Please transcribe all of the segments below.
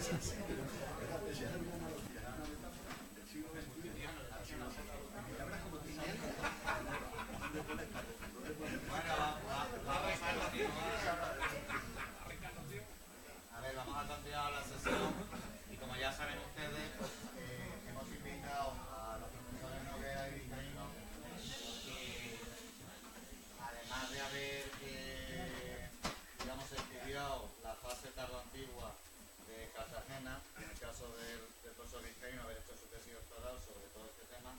A ver, vamos a continuar la sesión y como ya saben ustedes, pues, hemos invitado a los profesores Noguera y Vizcaíno que, además de haber, digamos, estudiado la fase tardoantigua de Cartagena, en el caso del profesor Vizcaíno haber hecho su tesis doctoral sobre todo este tema,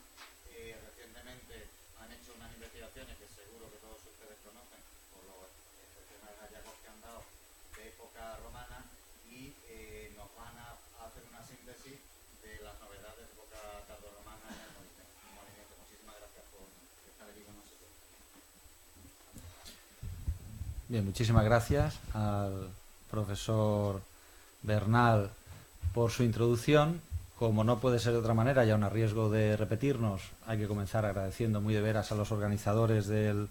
recientemente han hecho unas investigaciones que seguro que todos ustedes conocen por los excepcionales hallazgos que han dado de época romana y nos van a hacer una síntesis de las novedades de época tardorromana en el Molinete. Muchísimas gracias por estar aquí con nosotros. Bien, muchísimas gracias al profesor Bernal por su introducción. Como no puede ser de otra manera, ya a riesgo de repetirnos, hay que comenzar agradeciendo muy de veras a los organizadores de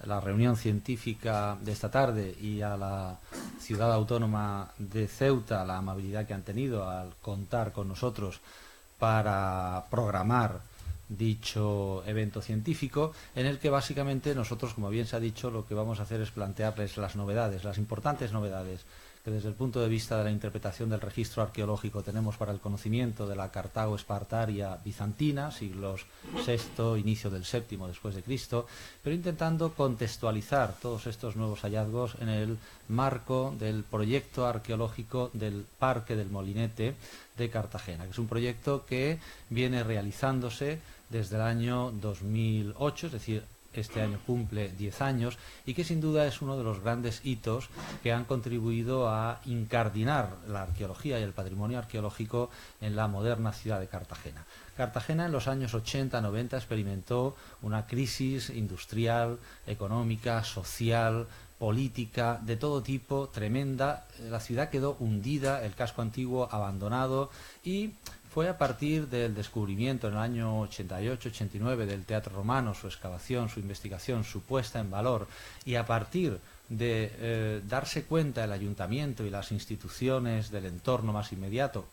la reunión científica de esta tarde y a la ciudad autónoma de Ceuta la amabilidad que han tenido al contar con nosotros para programar dicho evento científico, en el que básicamente nosotros, como bien se ha dicho, lo que vamos a hacer es plantearles las novedades, las importantes novedades que desde el punto de vista de la interpretación del registro arqueológico tenemos para el conocimiento de la Cartago espartaria bizantina, siglos VI, inicio del VII después de Cristo, pero intentando contextualizar todos estos nuevos hallazgos en el marco del proyecto arqueológico del Parque del Molinete de Cartagena, que es un proyecto que viene realizándose desde el año 2008, es decir, este año cumple 10 años y que sin duda es uno de los grandes hitos que han contribuido a incardinar la arqueología y el patrimonio arqueológico en la moderna ciudad de Cartagena. Cartagena en los años 80-90 experimentó una crisis industrial, económica, social, política, de todo tipo, tremenda. La ciudad quedó hundida, el casco antiguo abandonado y fue a partir del descubrimiento en el año 88-89 del Teatro Romano, su excavación, su investigación, su puesta en valor, y a partir de darse cuenta el ayuntamiento y las instituciones del entorno más inmediato,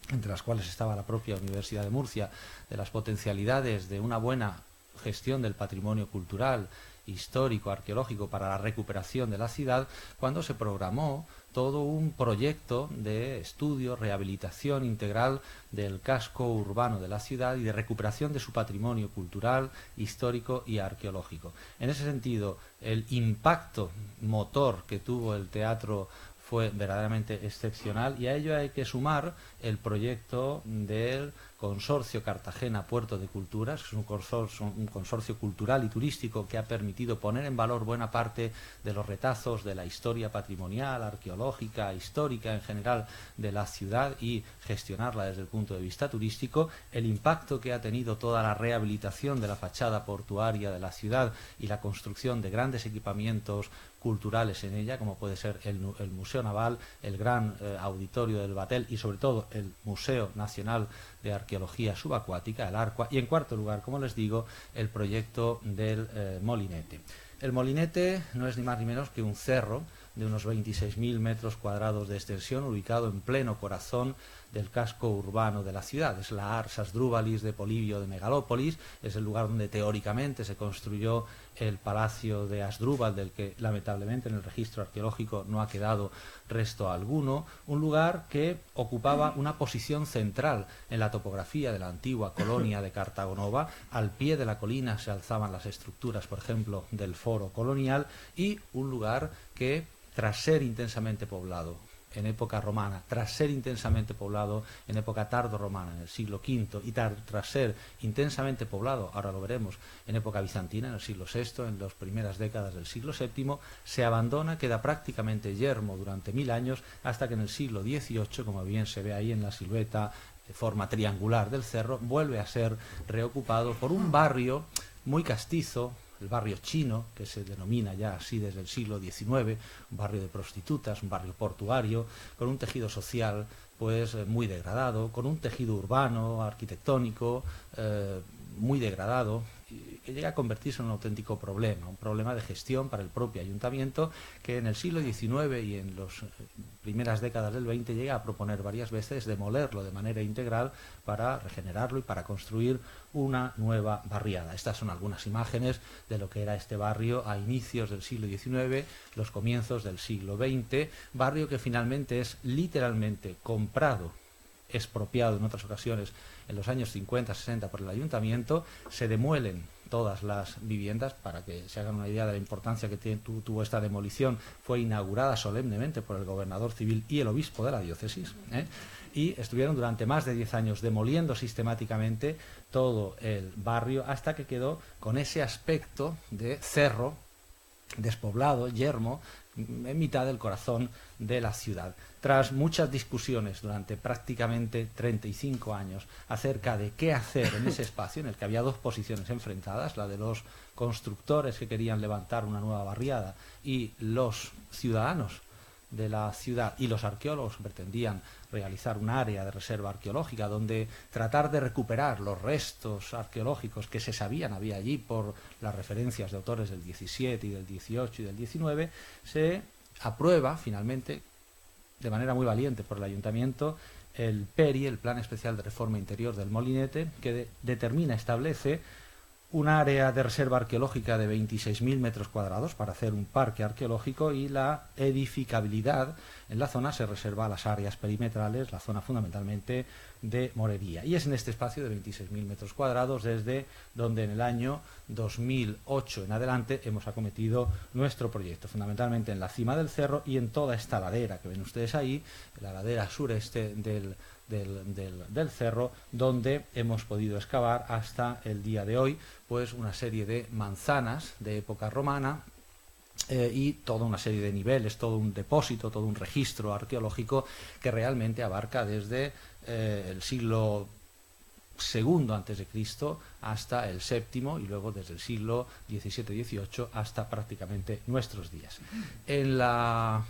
entre las cuales estaba la propia Universidad de Murcia, de las potencialidades de una buena gestión del patrimonio cultural, histórico, arqueológico para la recuperación de la ciudad, cuando se programó todo un proyecto de estudio, rehabilitación integral del casco urbano de la ciudad y de recuperación de su patrimonio cultural, histórico y arqueológico. En ese sentido, el impacto motor que tuvo el teatro fue verdaderamente excepcional y a ello hay que sumar el proyecto del Consorcio Cartagena Puerto de Culturas, que es un consorcio cultural y turístico que ha permitido poner en valor buena parte de los retazos de la historia patrimonial, arqueológica, histórica en general de la ciudad y gestionarla desde el punto de vista turístico, el impacto que ha tenido toda la rehabilitación de la fachada portuaria de la ciudad y la construcción de grandes equipamientos culturales en ella, como puede ser el Museo Naval, el gran auditorio del Batel y sobre todo el Museo Nacional de Arqueología Subacuática, el ARCUA, y en cuarto lugar, como les digo, el proyecto del Molinete. El Molinete no es ni más ni menos que un cerro de unos 26.000 metros cuadrados de extensión, ubicado en pleno corazón del casco urbano de la ciudad. Es la Ars Asdrúbalis de Polibio de Megalópolis, es el lugar donde teóricamente se construyó el Palacio de Asdrúbal, del que lamentablemente en el registro arqueológico no ha quedado resto alguno, un lugar que ocupaba una posición central en la topografía de la antigua colonia de Cartagonova. Al pie de la colina se alzaban las estructuras, por ejemplo, del foro colonial, y un lugar que, tras ser intensamente poblado en época romana, tras ser intensamente poblado en época tardorromana, en el siglo V, y tras ser intensamente poblado, ahora lo veremos, en época bizantina, en el siglo VI, en las primeras décadas del siglo VII, se abandona, queda prácticamente yermo durante 1000 años, hasta que en el siglo XVIII, como bien se ve ahí en la silueta de forma triangular del cerro, vuelve a ser reocupado por un barrio muy castizo, el barrio chino, que se denomina ya así desde el siglo XIX, un barrio de prostitutas, un barrio portuario, con un tejido social pues muy degradado, con un tejido urbano, arquitectónico, muy degradado, que llega a convertirse en un auténtico problema, un problema de gestión para el propio ayuntamiento, que en el siglo XIX y en las primeras décadas del XX llega a proponer varias veces demolerlo de manera integral para regenerarlo y para construir una nueva barriada. Estas son algunas imágenes de lo que era este barrio a inicios del siglo XIX, los comienzos del siglo XX, barrio que finalmente es literalmente comprado, expropiado en otras ocasiones en los años 50-60 por el ayuntamiento. Se demuelen todas las viviendas. Para que se hagan una idea de la importancia que tuvo esta demolición, fue inaugurada solemnemente por el gobernador civil y el obispo de la diócesis, y estuvieron durante más de 10 años demoliendo sistemáticamente todo el barrio hasta que quedó con ese aspecto de cerro despoblado, yermo, en mitad del corazón de la ciudad. Tras muchas discusiones durante prácticamente 35 años acerca de qué hacer en ese espacio, en el que había dos posiciones enfrentadas, la de los constructores que querían levantar una nueva barriada y los ciudadanos de la ciudad y los arqueólogos que pretendían realizar un área de reserva arqueológica donde tratar de recuperar los restos arqueológicos que se sabían había allí por las referencias de autores del 17 y del 18 y del 19, se aprueba finalmente de manera muy valiente por el ayuntamiento el PERI, el Plan Especial de Reforma Interior del Molinete, que establece un área de reserva arqueológica de 26.000 metros cuadrados para hacer un parque arqueológico, y la edificabilidad en la zona se reserva a las áreas perimetrales, la zona fundamentalmente de morería. Y es en este espacio de 26.000 metros cuadrados desde donde en el año 2008 en adelante hemos acometido nuestro proyecto, fundamentalmente en la cima del cerro y en toda esta ladera que ven ustedes ahí, la ladera sureste del cerro, donde hemos podido excavar hasta el día de hoy pues una serie de manzanas de época romana, y toda una serie de niveles, todo un depósito, todo un registro arqueológico que realmente abarca desde el siglo II a.C. hasta el VII, y luego desde el siglo XVII-XVIII hasta prácticamente nuestros días. En la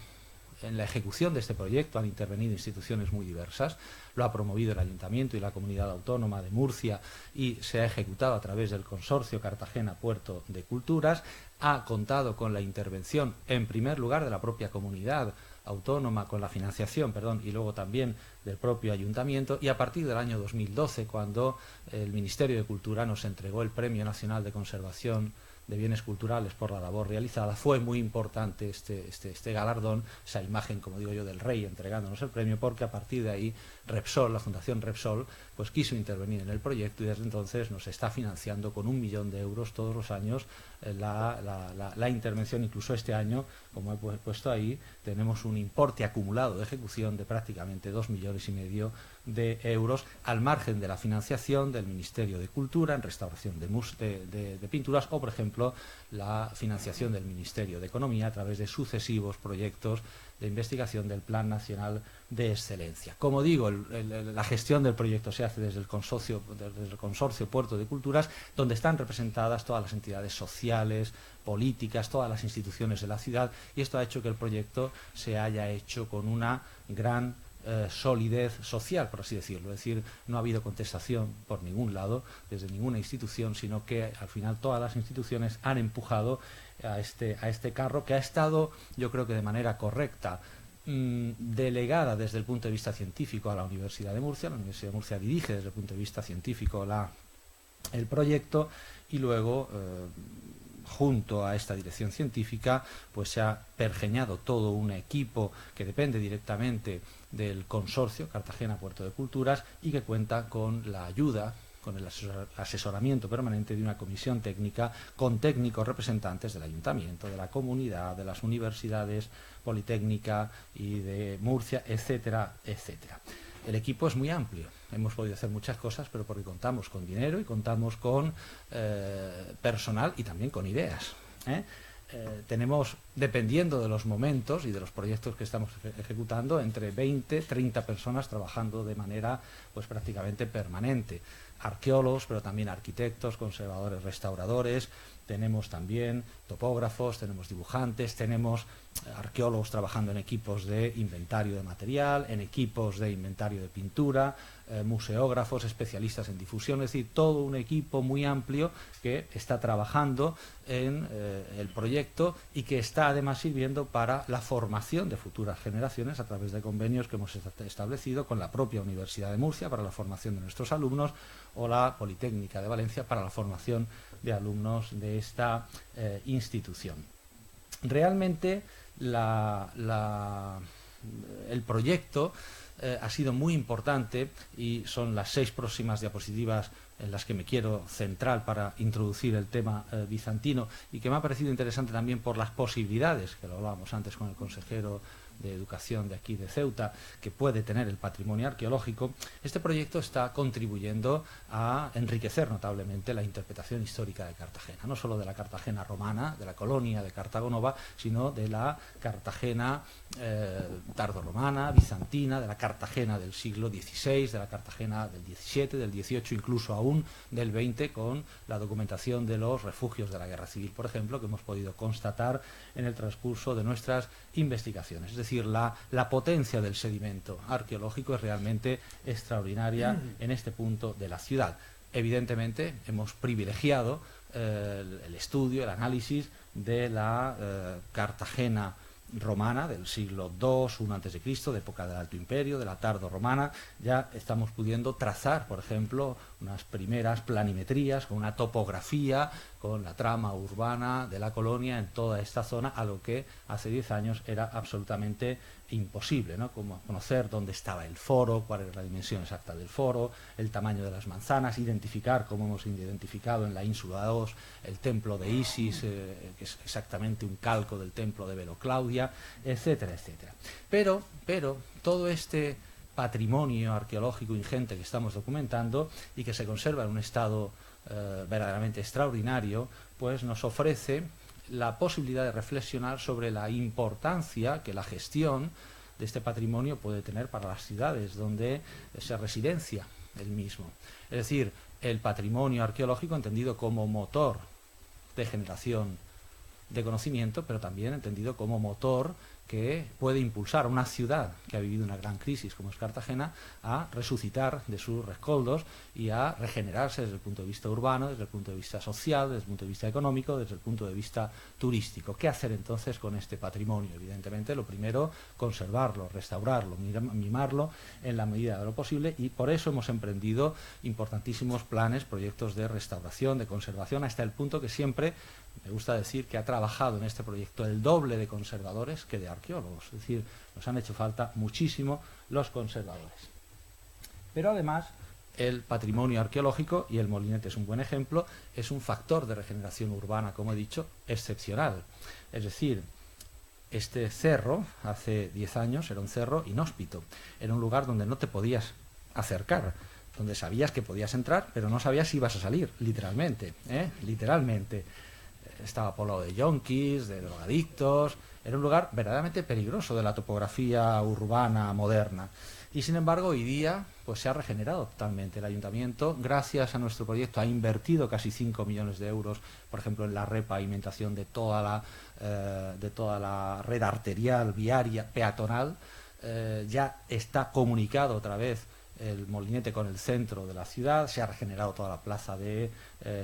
ejecución de este proyecto han intervenido instituciones muy diversas. Lo ha promovido el Ayuntamiento y la Comunidad Autónoma de Murcia y se ha ejecutado a través del Consorcio Cartagena Puerto de Culturas. Ha contado con la intervención, en primer lugar, de la propia Comunidad Autónoma, con la financiación, y luego también del propio Ayuntamiento, y a partir del año 2012, cuando el Ministerio de Cultura nos entregó el Premio Nacional de Conservación de Bienes Culturales por la labor realizada, fue muy importante este galardón, esa imagen, como digo yo, del rey entregándonos el premio, porque a partir de ahí Repsol, la Fundación Repsol, pues quiso intervenir en el proyecto y desde entonces nos está financiando con 1 millón de euros todos los años la intervención. Incluso este año, como he puesto ahí, tenemos un importe acumulado de ejecución de prácticamente 2,5 millones de euros, al margen de la financiación del Ministerio de Cultura en restauración de pinturas, o por ejemplo la financiación del Ministerio de Economía a través de sucesivos proyectos de investigación del Plan Nacional de Excelencia. Como digo, la gestión del proyecto se hace desde el Consorcio Puerto de Culturas, donde están representadas todas las entidades sociales, políticas, todas las instituciones de la ciudad, y esto ha hecho que el proyecto se haya hecho con una gran solidez social, por así decirlo. Es decir, no ha habido contestación por ningún lado, desde ninguna institución, sino que al final todas las instituciones han empujado a este carro, que ha estado, yo creo que de manera correcta, delegada desde el punto de vista científico a la Universidad de Murcia. La Universidad de Murcia dirige desde el punto de vista científico el proyecto, y luego junto a esta dirección científica pues se ha pergeñado todo un equipo que depende directamente del Consorcio Cartagena Puerto de Culturas y que cuenta con la ayuda, con el asesoramiento permanente de una comisión técnica con técnicos representantes del Ayuntamiento, de la comunidad, de las universidades, Politécnica y de Murcia, etcétera, etcétera. El equipo es muy amplio. Hemos podido hacer muchas cosas, pero porque contamos con dinero y contamos con personal y también con ideas. Tenemos, dependiendo de los momentos y de los proyectos que estamos ejecutando, entre 20 y 30 personas trabajando de manera pues prácticamente permanente. Arqueólogos, pero también arquitectos, conservadores, restauradores. Tenemos también topógrafos, tenemos dibujantes, tenemos arqueólogos trabajando en equipos de inventario de material, en equipos de inventario de pintura, museógrafos, especialistas en difusión, es decir, todo un equipo muy amplio que está trabajando en el proyecto y que está además sirviendo para la formación de futuras generaciones a través de convenios que hemos establecido con la propia Universidad de Murcia para la formación de nuestros alumnos o la Politécnica de Valencia para la formación de alumnos de esta institución. Realmente el proyecto ha sido muy importante y son las 6 próximas diapositivas en las que me quiero centrar para introducir el tema bizantino y que me ha parecido interesante también por las posibilidades, que lo hablábamos antes con el consejero de Educación de aquí de Ceuta, que puede tener el patrimonio arqueológico. Este proyecto está contribuyendo a enriquecer notablemente la interpretación histórica de Cartagena, no solo de la Cartagena romana, de la colonia de Cartago Nova, sino de la Cartagena tardorromana, bizantina, de la Cartagena del siglo XVI, de la Cartagena del XVII, del XVIII, incluso aún del XX, con la documentación de los refugios de la Guerra Civil, por ejemplo, que hemos podido constatar en el transcurso de nuestras investigaciones. Es decir, la potencia del sedimento arqueológico es realmente extraordinaria en este punto de la ciudad. Evidentemente, hemos privilegiado el estudio, el análisis de la Cartagena romana del siglo II, I a.C., de época del Alto Imperio, de la tardorromana. Ya estamos pudiendo trazar, por ejemplo, unas primeras planimetrías con una topografía, con la trama urbana de la colonia en toda esta zona, a lo que hace 10 años era absolutamente imposible, ¿no? Como conocer dónde estaba el foro, cuál era la dimensión exacta del foro, el tamaño de las manzanas, identificar, como hemos identificado en la ínsula 2, el templo de Isis, que es exactamente un calco del templo de Veloclaudia, etcétera, etcétera. Pero todo este patrimonio arqueológico ingente que estamos documentando y que se conserva en un estado verdaderamente extraordinario, pues nos ofrece la posibilidad de reflexionar sobre la importancia que la gestión de este patrimonio puede tener para las ciudades donde se residencia el mismo. Es decir, el patrimonio arqueológico entendido como motor de generación de conocimiento, pero también entendido como motor que puede impulsar a una ciudad que ha vivido una gran crisis como es Cartagena a resucitar de sus rescoldos y a regenerarse desde el punto de vista urbano, desde el punto de vista social, desde el punto de vista económico, desde el punto de vista turístico. ¿Qué hacer entonces con este patrimonio? Evidentemente, lo primero, conservarlo, restaurarlo, mimarlo en la medida de lo posible, y por eso hemos emprendido importantísimos planes, proyectos de restauración, de conservación, hasta el punto que siempre me gusta decir que ha trabajado en este proyecto el doble de conservadores que de arqueólogos. Es decir, nos han hecho falta muchísimo los conservadores. Pero además, el patrimonio arqueológico, y el Molinete es un buen ejemplo, es un factor de regeneración urbana, como he dicho, excepcional. Es decir, este cerro, hace 10 años, era un cerro inhóspito. Era un lugar donde no te podías acercar, donde sabías que podías entrar, pero no sabías si ibas a salir, literalmente, literalmente. Estaba poblado de yonkis, de drogadictos. Era un lugar verdaderamente peligroso de la topografía urbana moderna. Y sin embargo, hoy día pues se ha regenerado totalmente. El ayuntamiento, gracias a nuestro proyecto, ha invertido casi 5 millones de euros, por ejemplo, en la repavimentación de toda la red arterial, viaria, peatonal. Ya está comunicado otra vez el Molinete con el centro de la ciudad, se ha regenerado toda la plaza de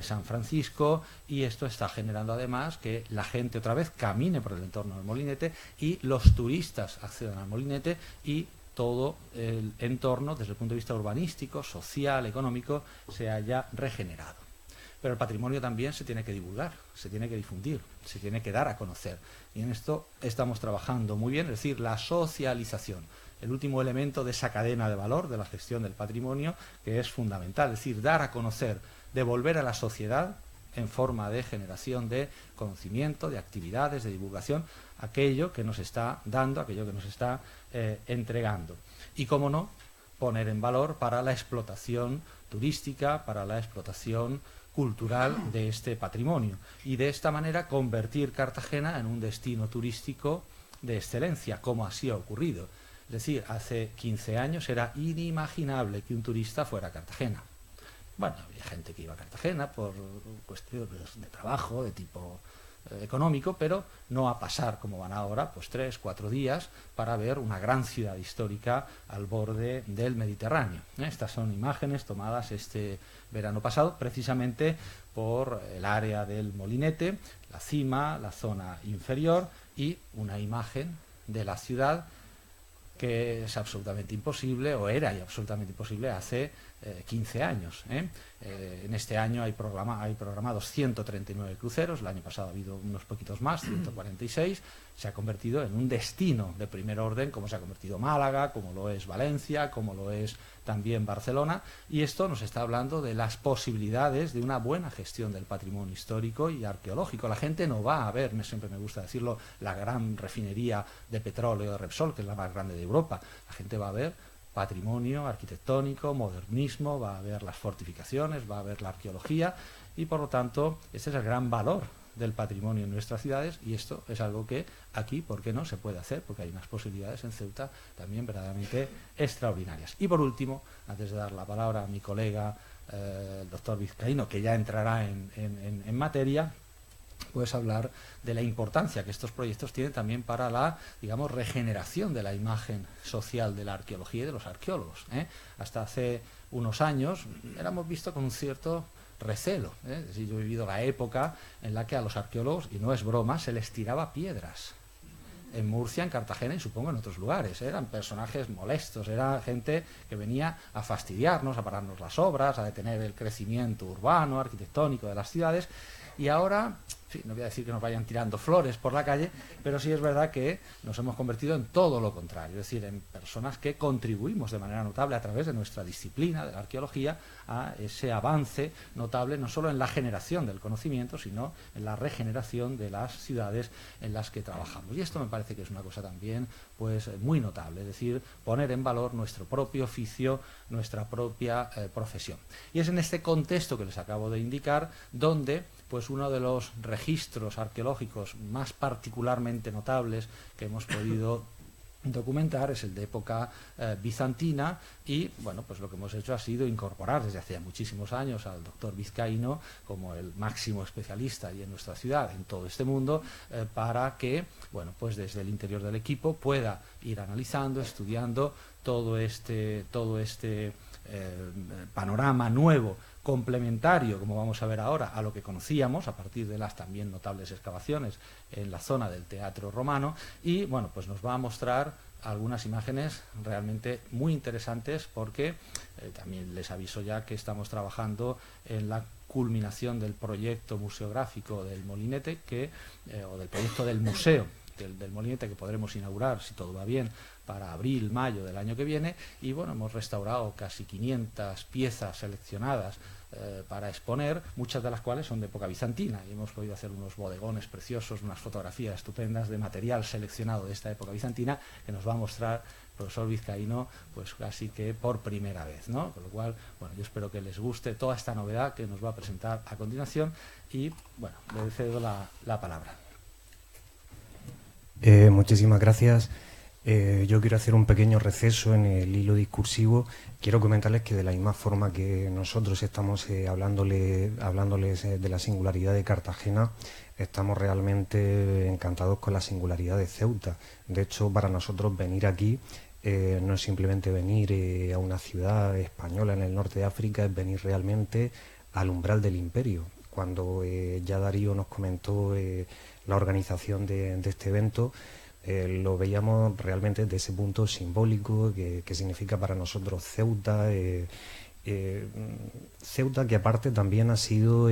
San Francisco, y esto está generando además que la gente otra vez camine por el entorno del Molinete y los turistas accedan al Molinete, y todo el entorno desde el punto de vista urbanístico, social, económico se haya regenerado. Pero el patrimonio también se tiene que divulgar, se tiene que difundir, se tiene que dar a conocer, y en esto estamos trabajando muy bien, es decir, la socialización, el último elemento de esa cadena de valor de la gestión del patrimonio, que es fundamental, es decir, dar a conocer, devolver a la sociedad en forma de generación de conocimiento, de actividades, de divulgación, aquello que nos está dando, aquello que nos está entregando. Y, cómo no, poner en valor para la explotación turística, para la explotación cultural de este patrimonio, y de esta manera convertir Cartagena en un destino turístico de excelencia, como así ha ocurrido. Es decir, hace 15 años era inimaginable que un turista fuera a Cartagena. Bueno, había gente que iba a Cartagena por cuestiones de trabajo, de tipo económico, pero no a pasar, como van ahora, pues 3, 4 días para ver una gran ciudad histórica al borde del Mediterráneo. Estas son imágenes tomadas este verano pasado, precisamente por el área del Molinete, la cima, la zona inferior y una imagen de la ciudad que es absolutamente imposible, o era absolutamente imposible hace 15 años. En este año hay programados 139 cruceros, el año pasado ha habido unos poquitos más, 146, se ha convertido en un destino de primer orden, como se ha convertido Málaga, como lo es Valencia, como lo es también Barcelona, y esto nos está hablando de las posibilidades de una buena gestión del patrimonio histórico y arqueológico. La gente no va a ver, siempre me gusta decirlo, la gran refinería de petróleo de Repsol, que es la más grande de Europa. La gente va a ver patrimonio arquitectónico, modernismo, va a ver las fortificaciones, va a ver la arqueología, y por lo tanto este es el gran valor del patrimonio en nuestras ciudades, y esto es algo que aquí, ¿por qué no?, se puede hacer, porque hay unas posibilidades en Ceuta también verdaderamente extraordinarias. Y por último, antes de dar la palabra a mi colega, el doctor Vizcaíno, que ya entrará en materia, pues hablar de la importancia que estos proyectos tienen también para la, digamos, regeneración de la imagen social de la arqueología y de los arqueólogos. Hasta hace unos años éramos vistos con un cierto recelo. Es decir, yo he vivido la época en la que a los arqueólogos, y no es broma, se les tiraba piedras. En Murcia, en Cartagena y supongo en otros lugares. Eran personajes molestos, era gente que venía a fastidiarnos, a pararnos las obras, a detener el crecimiento urbano, arquitectónico de las ciudades. Y ahora, sí, no voy a decir que nos vayan tirando flores por la calle, pero sí es verdad que nos hemos convertido en todo lo contrario, es decir, en personas que contribuimos de manera notable a través de nuestra disciplina, de la arqueología, a ese avance notable, no solo en la generación del conocimiento, sino en la regeneración de las ciudades en las que trabajamos. Y esto me parece que es una cosa también pues muy notable, es decir, poner en valor nuestro propio oficio, nuestra propia profesión. Y es en este contexto que les acabo de indicar donde pues uno de los registros arqueológicos más particularmente notables que hemos podido documentar es el de época bizantina, y bueno, pues lo que hemos hecho ha sido incorporar desde hace muchísimos años al doctor Vizcaíno como el máximo especialista ahí en nuestra ciudad, en todo este mundo, para que, bueno, pues desde el interior del equipo pueda ir analizando, estudiando todo este panorama nuevo, complementario, como vamos a ver ahora, a lo que conocíamos a partir de las también notables excavaciones en la zona del Teatro Romano, y bueno, pues nos va a mostrar algunas imágenes realmente muy interesantes, porque también les aviso ya que estamos trabajando en la culminación del proyecto museográfico del Molinete, o del proyecto del museo del Molinete, que podremos inaugurar, si todo va bien, para abril, mayo del año que viene. Y bueno, hemos restaurado casi 500 piezas seleccionadas para exponer, muchas de las cuales son de época bizantina, y hemos podido hacer unos bodegones preciosos, unas fotografías estupendas de material seleccionado de esta época bizantina, que nos va a mostrar el profesor Vizcaíno pues casi que por primera vez, ¿no? Con lo cual, bueno, yo espero que les guste toda esta novedad que nos va a presentar a continuación, y bueno, le cedo la palabra. Muchísimas gracias. Yo quiero hacer un pequeño receso en el hilo discursivo. Quiero comentarles que de la misma forma que nosotros estamos hablándoles de la singularidad de Cartagena, estamos realmente encantados con la singularidad de Ceuta. De hecho, para nosotros venir aquí no es simplemente venir a una ciudad española en el norte de África, es venir realmente al umbral del imperio. Cuando ya Darío nos comentó la organización de este evento, lo veíamos realmente desde ese punto simbólico que significa para nosotros Ceuta. Ceuta, que aparte también ha sido,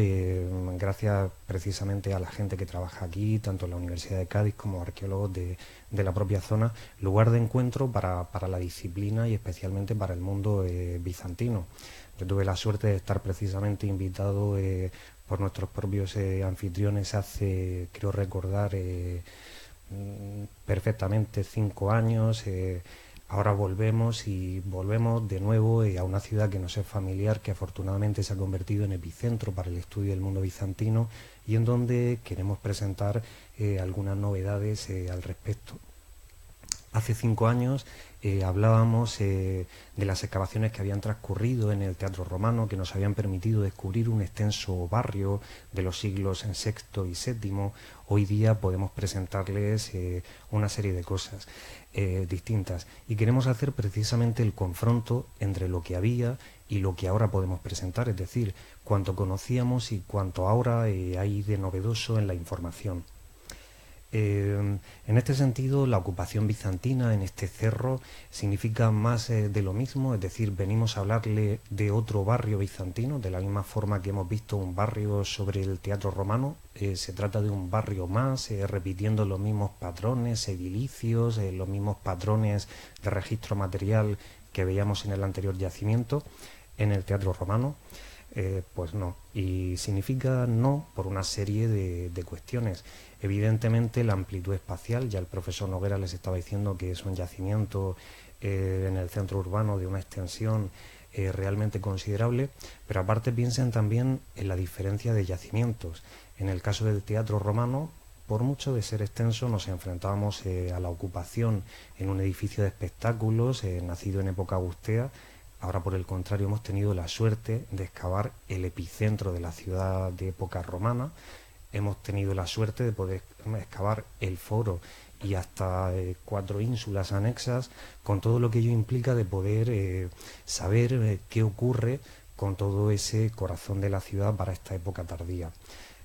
gracias precisamente a la gente que trabaja aquí, tanto en la Universidad de Cádiz como arqueólogos de la propia zona, lugar de encuentro para la disciplina y especialmente para el mundo bizantino. Yo tuve la suerte de estar precisamente invitado por nuestros propios anfitriones hace, creo recordar, perfectamente 5 años. Ahora volvemos de nuevo a una ciudad que nos es familiar, que afortunadamente se ha convertido en epicentro para el estudio del mundo bizantino, y en donde queremos presentar algunas novedades al respecto. Hace 5 años hablábamos de las excavaciones que habían transcurrido en el Teatro Romano, que nos habían permitido descubrir un extenso barrio de los siglos VI y VII. Hoy día podemos presentarles una serie de cosas distintas, y queremos hacer precisamente el confronto entre lo que había y lo que ahora podemos presentar, es decir, cuánto conocíamos y cuánto ahora hay de novedoso en la información. En este sentido, la ocupación bizantina en este cerro significa más de lo mismo, es decir, venimos a hablarle de otro barrio bizantino, de la misma forma que hemos visto un barrio sobre el Teatro Romano. Se trata de un barrio más, repitiendo los mismos patrones edilicios, los mismos patrones de registro material que veíamos en el anterior yacimiento, en el Teatro Romano. Pues no, y significa no por una serie de cuestiones. Evidentemente la amplitud espacial, ya el profesor Noguera les estaba diciendo que es un yacimiento en el centro urbano de una extensión realmente considerable, pero aparte piensen también en la diferencia de yacimientos. En el caso del Teatro Romano, por mucho de ser extenso, nos enfrentábamos a la ocupación en un edificio de espectáculos nacido en época agustea. Ahora, por el contrario, hemos tenido la suerte de excavar el epicentro de la ciudad de época romana. Hemos tenido la suerte de poder excavar el foro y hasta 4 ínsulas anexas, con todo lo que ello implica de poder saber qué ocurre con todo ese corazón de la ciudad para esta época tardía.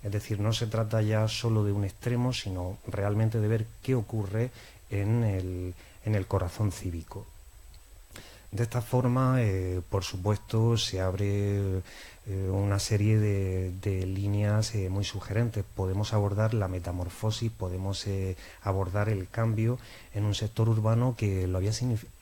Es decir, no se trata ya solo de un extremo, sino realmente de ver qué ocurre en el corazón cívico. De esta forma, por supuesto, se abre una serie de líneas muy sugerentes. Podemos abordar la metamorfosis, podemos abordar el cambio en un sector urbano que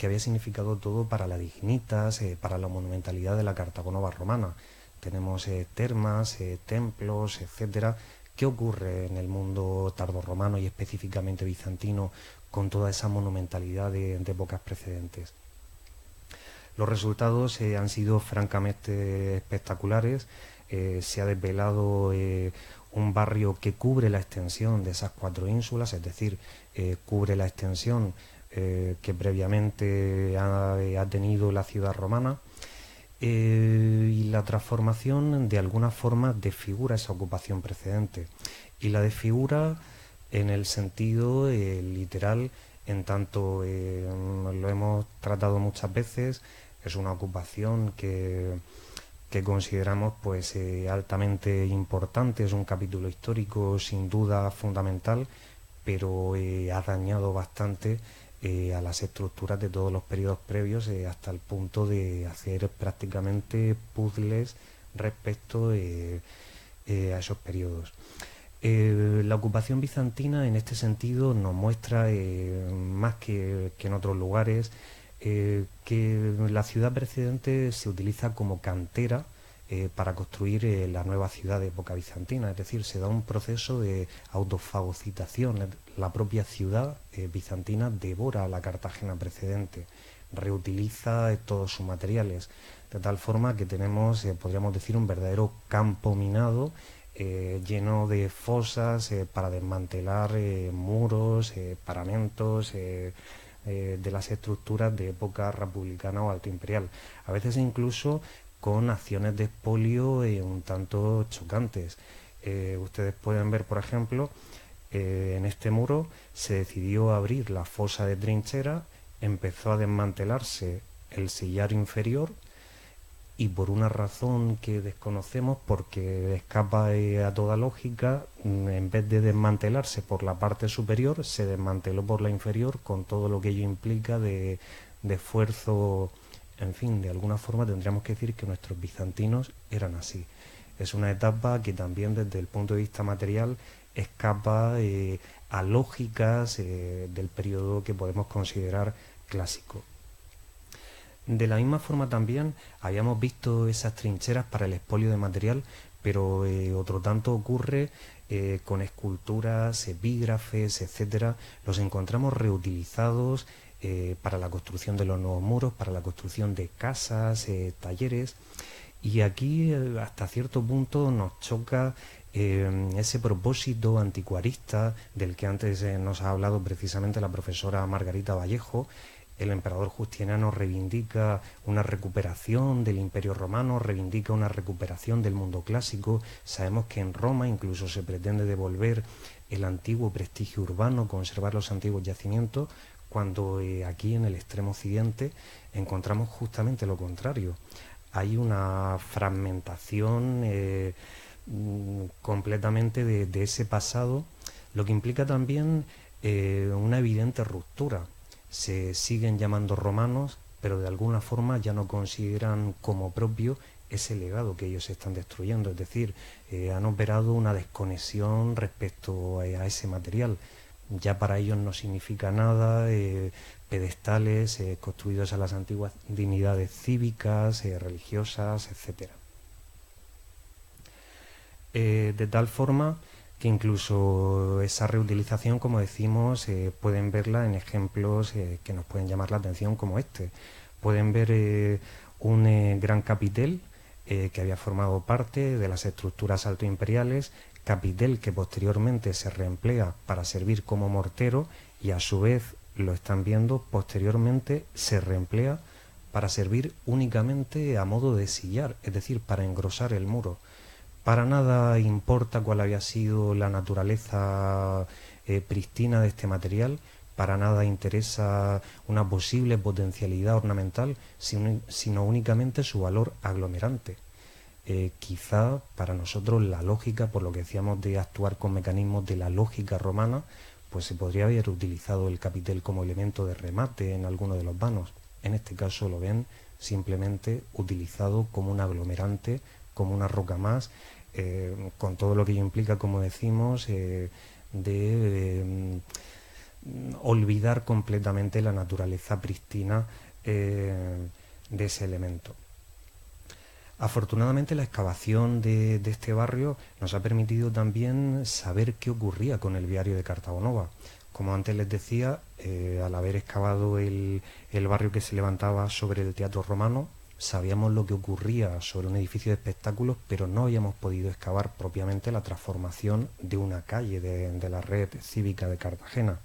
había significado todo para la dignitas, para la monumentalidad de la Cartagonova romana. Tenemos termas, templos, etcétera. ¿Qué ocurre en el mundo tardorromano y específicamente bizantino con toda esa monumentalidad de épocas precedentes? Los resultados han sido francamente espectaculares. Se ha desvelado un barrio que cubre la extensión de esas 4 ínsulas, es decir, cubre la extensión que previamente ha tenido la ciudad romana, y la transformación de alguna forma desfigura esa ocupación precedente, y la desfigura en el sentido literal, en tanto lo hemos tratado muchas veces. Es una ocupación que consideramos pues altamente importante, es un capítulo histórico sin duda fundamental, pero ha dañado bastante a las estructuras de todos los periodos previos, hasta el punto de hacer prácticamente puzzles respecto a esos periodos. La ocupación bizantina en este sentido nos muestra, más que en otros lugares, que la ciudad precedente se utiliza como cantera para construir la nueva ciudad de época bizantina, es decir, se da un proceso de autofagocitación. La propia ciudad bizantina devora a la Cartagena precedente, reutiliza todos sus materiales, de tal forma que tenemos, podríamos decir, un verdadero campo minado lleno de fosas para desmantelar muros, paramentos, de las estructuras de época republicana o altoimperial, a veces incluso con acciones de expolio un tanto chocantes. Ustedes pueden ver, por ejemplo, en este muro se decidió abrir la fosa de trinchera, empezó a desmantelarse el sillar inferior, y por una razón que desconocemos, porque escapa a toda lógica, en vez de desmantelarse por la parte superior, se desmanteló por la inferior, con todo lo que ello implica de esfuerzo. En fin, de alguna forma tendríamos que decir que nuestros bizantinos eran así. Es una etapa que también desde el punto de vista material escapa a lógicas del periodo que podemos considerar clásico. De la misma forma también habíamos visto esas trincheras para el expolio de material, pero otro tanto ocurre con esculturas, epígrafes, etcétera. Los encontramos reutilizados para la construcción de los nuevos muros, para la construcción de casas, talleres, y aquí hasta cierto punto nos choca ese propósito anticuarista del que antes nos ha hablado precisamente la profesora Margarita Vallejo. El emperador Justiniano reivindica una recuperación del Imperio Romano, reivindica una recuperación del mundo clásico. Sabemos que en Roma incluso se pretende devolver el antiguo prestigio urbano, conservar los antiguos yacimientos, cuando aquí en el extremo occidente encontramos justamente lo contrario. Hay una fragmentación completamente de ese pasado, lo que implica también una evidente ruptura. Se siguen llamando romanos, pero de alguna forma ya no consideran como propio ese legado que ellos están destruyendo, es decir, han operado una desconexión respecto a ese material. Ya para ellos no significa nada, pedestales construidos a las antiguas dignidades cívicas, religiosas, etc. De tal forma que incluso esa reutilización, como decimos, pueden verla en ejemplos que nos pueden llamar la atención como este. Pueden ver un gran capitel que había formado parte de las estructuras altoimperiales, capitel que posteriormente se reemplea para servir como mortero y a su vez, lo están viendo, posteriormente se reemplea para servir únicamente a modo de sillar, es decir, para engrosar el muro. Para nada importa cuál había sido la naturaleza pristina de este material, para nada interesa una posible potencialidad ornamental, sino únicamente su valor aglomerante. Quizá para nosotros la lógica, por lo que decíamos de actuar con mecanismos de la lógica romana, pues se podría haber utilizado el capitel como elemento de remate en alguno de los vanos. En este caso lo ven simplemente utilizado como un aglomerante, como una roca más, con todo lo que ello implica, como decimos, de olvidar completamente la naturaleza pristina de ese elemento. Afortunadamente la excavación de este barrio nos ha permitido también saber qué ocurría con el viario de Cartagonova. Como antes les decía, al haber excavado el barrio que se levantaba sobre el Teatro Romano, sabíamos lo que ocurría sobre un edificio de espectáculos, pero no habíamos podido excavar propiamente la transformación de una calle de la red cívica de Cartagena.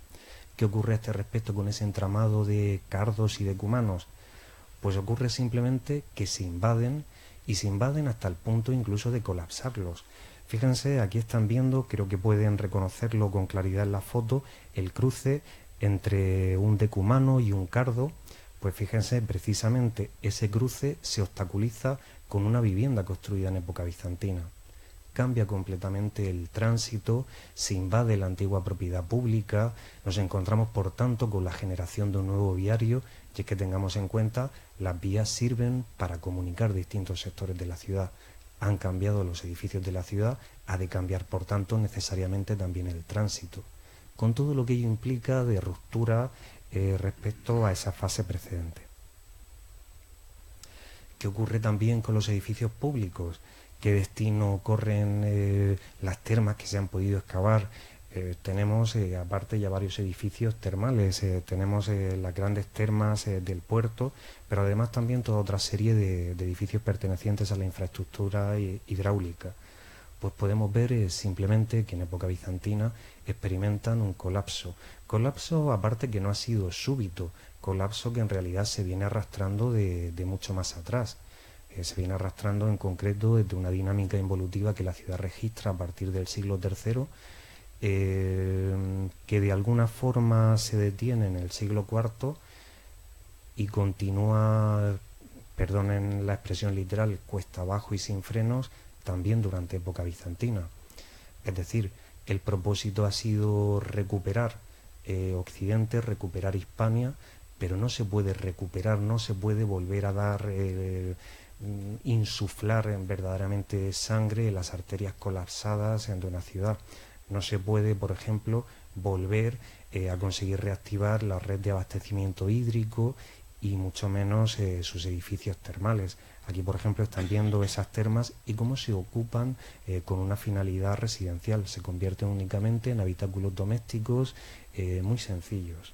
¿Qué ocurre a este respecto con ese entramado de cardos y de cumanos? Pues ocurre simplemente que se invaden, y se invaden hasta el punto incluso de colapsarlos. Fíjense, aquí están viendo, creo que pueden reconocerlo con claridad en la foto, el cruce entre un decumano y un cardo. Pues fíjense, precisamente ese cruce se obstaculiza con una vivienda construida en época bizantina. Cambia completamente el tránsito, se invade la antigua propiedad pública, nos encontramos por tanto con la generación de un nuevo viario, y es que tengamos en cuenta, las vías sirven para comunicar distintos sectores de la ciudad. Han cambiado los edificios de la ciudad, ha de cambiar por tanto necesariamente también el tránsito, con todo lo que ello implica de ruptura respecto a esa fase precedente. ¿Qué ocurre también con los edificios públicos? ¿Qué destino corren las termas que se han podido excavar? Tenemos aparte ya varios edificios termales, tenemos las grandes termas del puerto, pero además también toda otra serie de edificios pertenecientes a la infraestructura hidráulica. Pues podemos ver simplemente que en época bizantina experimentan un colapso. Colapso aparte que no ha sido súbito, colapso que en realidad se viene arrastrando de mucho más atrás. Se viene arrastrando en concreto desde una dinámica involutiva que la ciudad registra a partir del siglo III, que de alguna forma se detiene en el siglo IV y continúa, perdonen la expresión literal, cuesta abajo y sin frenos, también durante época bizantina. Es decir, el propósito ha sido recuperar Occidente, recuperar Hispania, pero no se puede recuperar, no se puede volver a dar, insuflar verdaderamente sangre en las arterias colapsadas de una ciudad. No se puede, por ejemplo, volver a conseguir reactivar la red de abastecimiento hídrico y mucho menos sus edificios termales. Aquí, por ejemplo, están viendo esas termas y cómo se ocupan con una finalidad residencial. Se convierten únicamente en habitáculos domésticos muy sencillos.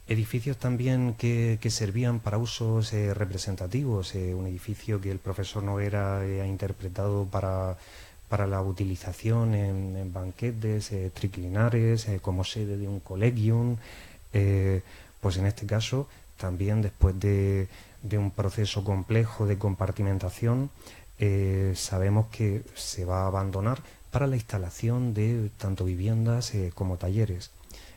Edificios también que servían para usos representativos, un edificio que el profesor Noguera ha interpretado para la utilización en banquetes triclinares, como sede de un collegium, pues en este caso también después de un proceso complejo de compartimentación, sabemos que se va a abandonar para la instalación de tanto viviendas como talleres.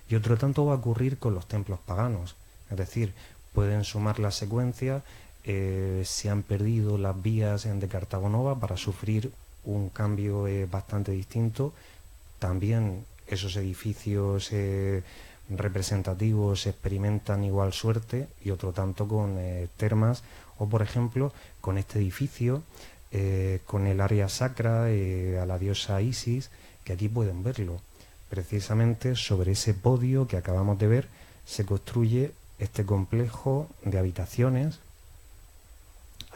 Y otro tanto va a ocurrir con los templos paganos, es decir, pueden sumar la secuencia, se han perdido las vías de Cartago Nova para sufrir un cambio bastante distinto. También esos edificios representativos experimentan igual suerte, y otro tanto con termas, o por ejemplo con este edificio, con el área sacra a la diosa Isis, que aquí pueden verlo. Precisamente sobre ese podio que acabamos de ver se construye este complejo de habitaciones,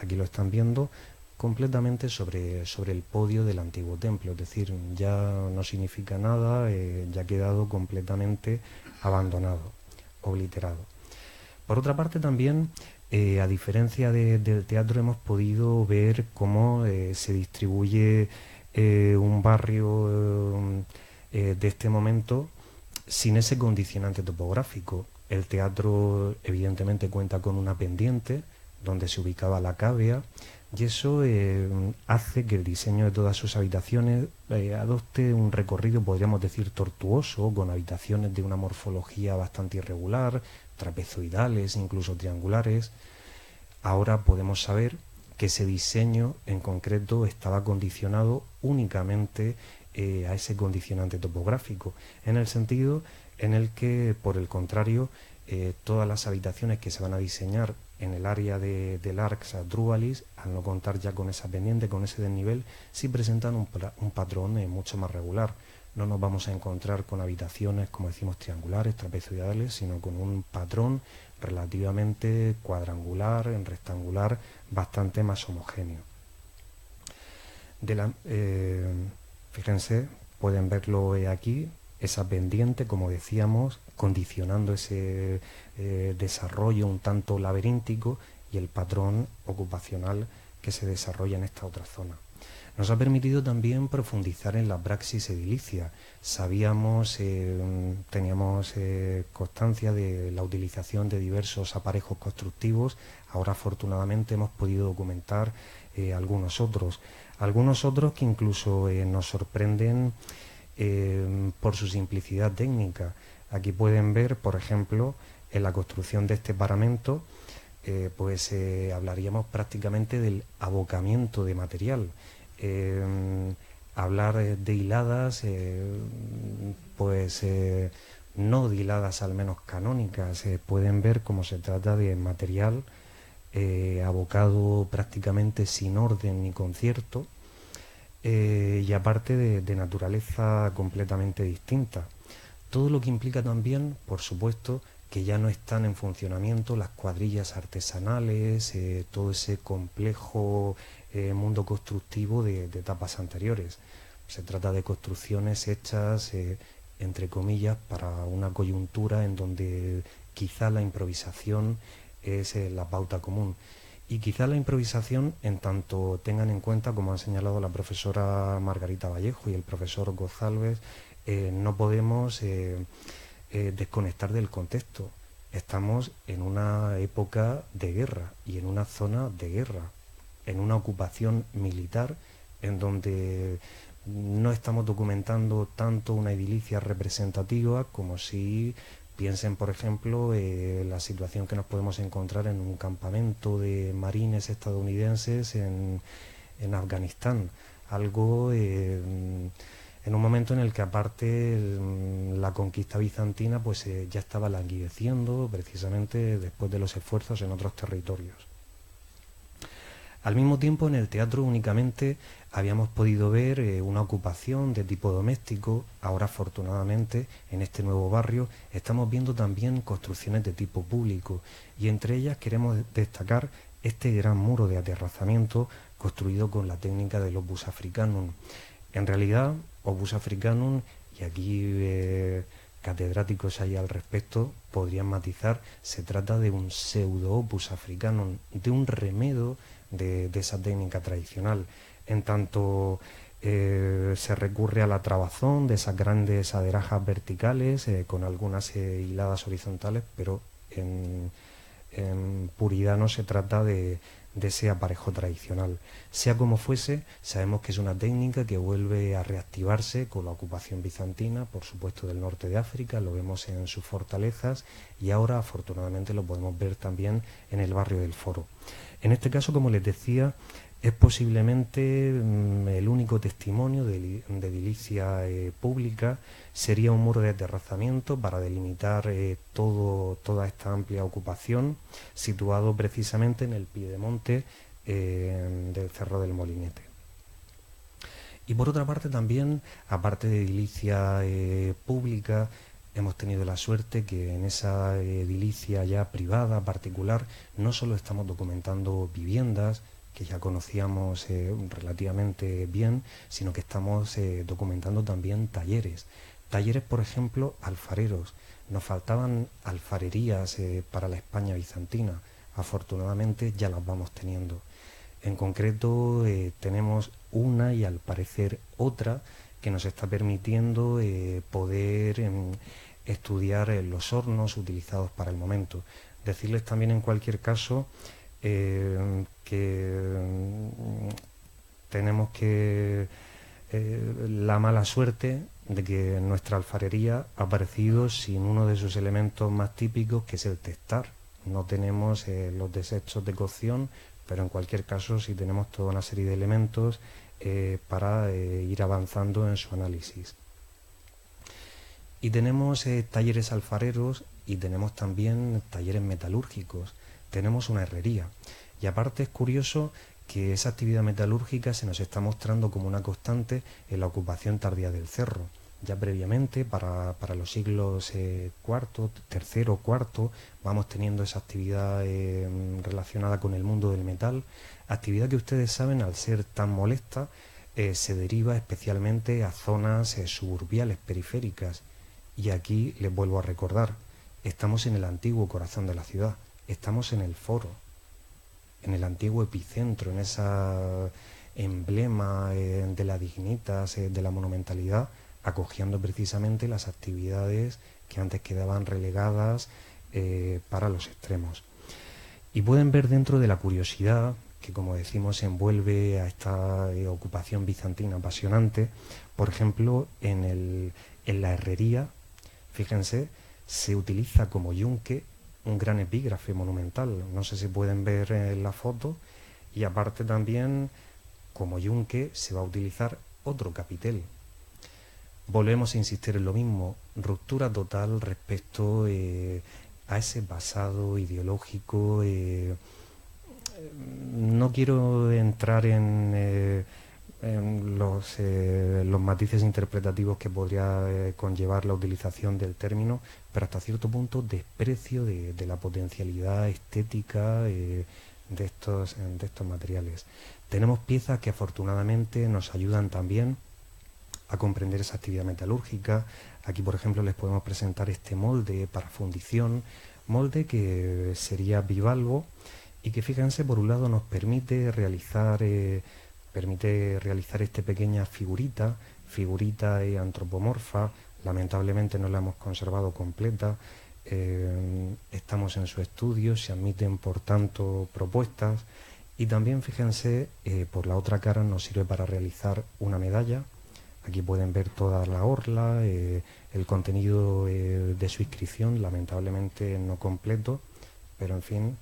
aquí lo están viendo, completamente sobre el podio del antiguo templo, es decir, ya no significa nada, ya ha quedado completamente abandonado, obliterado. Por otra parte también, a diferencia del teatro, hemos podido ver cómo se distribuye un barrio de este momento sin ese condicionante topográfico. El teatro evidentemente cuenta con una pendiente donde se ubicaba la cavea, y eso hace que el diseño de todas sus habitaciones adopte un recorrido, podríamos decir, tortuoso, con habitaciones de una morfología bastante irregular, trapezoidales, incluso triangulares. Ahora podemos saber que ese diseño en concreto estaba condicionado únicamente a ese condicionante topográfico, en el sentido en el que, por el contrario, todas las habitaciones que se van a diseñar en el área del Arx Adrualis, al no contar ya con esa pendiente, con ese desnivel, sí presentan un patrón mucho más regular. No nos vamos a encontrar con habitaciones, como decimos, triangulares, trapezoidales, sino con un patrón relativamente cuadrangular, rectangular, bastante más homogéneo. Fíjense, pueden verlo aquí, esa pendiente, como decíamos, condicionando ese desarrollo un tanto laberíntico, y el patrón ocupacional que se desarrolla en esta otra zona. Nos ha permitido también profundizar en la praxis edilicia. Sabíamos, teníamos constancia de la utilización de diversos aparejos constructivos. Ahora afortunadamente hemos podido documentar algunos otros que incluso nos sorprenden por su simplicidad técnica. Aquí pueden ver, por ejemplo, en la construcción de este paramento, hablaríamos prácticamente del abocamiento de material. Hablar de hiladas, no de hiladas al menos canónicas, pueden ver cómo se trata de material abocado prácticamente sin orden ni concierto, y aparte de naturaleza completamente distinta. Todo lo que implica también, por supuesto, que ya no están en funcionamiento las cuadrillas artesanales, todo ese complejo mundo constructivo de etapas anteriores. Se trata de construcciones hechas, entre comillas, para una coyuntura en donde quizá la improvisación es la pauta común. Y quizá la improvisación, en tanto tengan en cuenta, como han señalado la profesora Margarita Vallejo y el profesor González, no podemos desconectar del contexto. Estamos en una época de guerra y en una zona de guerra, en una ocupación militar en donde no estamos documentando tanto una edilicia representativa como si piensen, por ejemplo, la situación que nos podemos encontrar en un campamento de marines estadounidenses en Afganistán. Algo en un momento en el que, aparte, la conquista bizantina ya estaba languideciendo, precisamente después de los esfuerzos en otros territorios. Al mismo tiempo, en el teatro únicamente habíamos podido ver una ocupación de tipo doméstico. Ahora, afortunadamente, en este nuevo barrio estamos viendo también construcciones de tipo público, y entre ellas queremos destacar este gran muro de aterrazamiento construido con la técnica del Opus Africanum. En realidad, Opus Africanum, y aquí catedráticos hay al respecto podrían matizar, se trata de un pseudo-opus africanum, de un remedo de esa técnica tradicional, en tanto se recurre a la trabazón de esas grandes aderajas verticales con algunas hiladas horizontales, pero en puridad no se trata de ese aparejo tradicional. Sea como fuese, sabemos que es una técnica que vuelve a reactivarse con la ocupación bizantina, por supuesto del norte de África, lo vemos en sus fortalezas y ahora afortunadamente lo podemos ver también en el barrio del Foro. En este caso, como les decía, es posiblemente el único testimonio de edilicia pública. Sería un muro de aterrazamiento para delimitar toda esta amplia ocupación, situado precisamente en el piedemonte del Cerro del Molinete. Y por otra parte también, aparte de edilicia pública, hemos tenido la suerte que en esa edilicia ya privada, particular, no solo estamos documentando viviendas, que ya conocíamos relativamente bien, sino que estamos documentando también talleres. Talleres, por ejemplo, alfareros. Nos faltaban alfarerías para la España bizantina. Afortunadamente ya las vamos teniendo. En concreto tenemos una y al parecer otra que nos está permitiendo poder estudiar los hornos utilizados para el momento. Decirles también en cualquier caso que tenemos la mala suerte de que nuestra alfarería ha aparecido sin uno de sus elementos más típicos, que es el testar. No tenemos los desechos de cocción, pero en cualquier caso sí tenemos toda una serie de elementos para ir avanzando en su análisis. Y tenemos talleres alfareros y tenemos también talleres metalúrgicos. Tenemos una herrería. Y aparte es curioso que esa actividad metalúrgica se nos está mostrando como una constante en la ocupación tardía del cerro. Ya previamente, para los siglos cuarto, tercero, cuarto, vamos teniendo esa actividad relacionada con el mundo del metal, actividad que ustedes saben, al ser tan molesta, se deriva especialmente a zonas suburbiales, periféricas. Y aquí les vuelvo a recordar, estamos en el antiguo corazón de la ciudad, estamos en el Foro, en el antiguo epicentro, en ese emblema de la dignitas, de la monumentalidad, acogiendo precisamente las actividades que antes quedaban relegadas para los extremos. Y pueden ver dentro de la curiosidad que, como decimos, envuelve a esta ocupación bizantina apasionante, por ejemplo, en la herrería, fíjense, se utiliza como yunque un gran epígrafe monumental, no sé si pueden ver en la foto, y aparte también como yunque se va a utilizar otro capitel. Volvemos a insistir en lo mismo, ruptura total respecto a ese pasado ideológico. No quiero entrar en los matices interpretativos que podría conllevar la utilización del término, pero hasta cierto punto desprecio de la potencialidad estética de estos materiales. Tenemos piezas que afortunadamente nos ayudan también a comprender esa actividad metalúrgica. Aquí, por ejemplo, les podemos presentar este molde para fundición, molde que sería bivalvo y que, fíjense, por un lado nos permite realizar esta pequeña figurita antropomorfa. Lamentablemente no la hemos conservado completa. Estamos en su estudio, se admiten por tanto propuestas, y también, fíjense, por la otra cara nos sirve para realizar una medalla. Aquí pueden ver toda la orla, el contenido de su inscripción, lamentablemente no completo, pero en fin.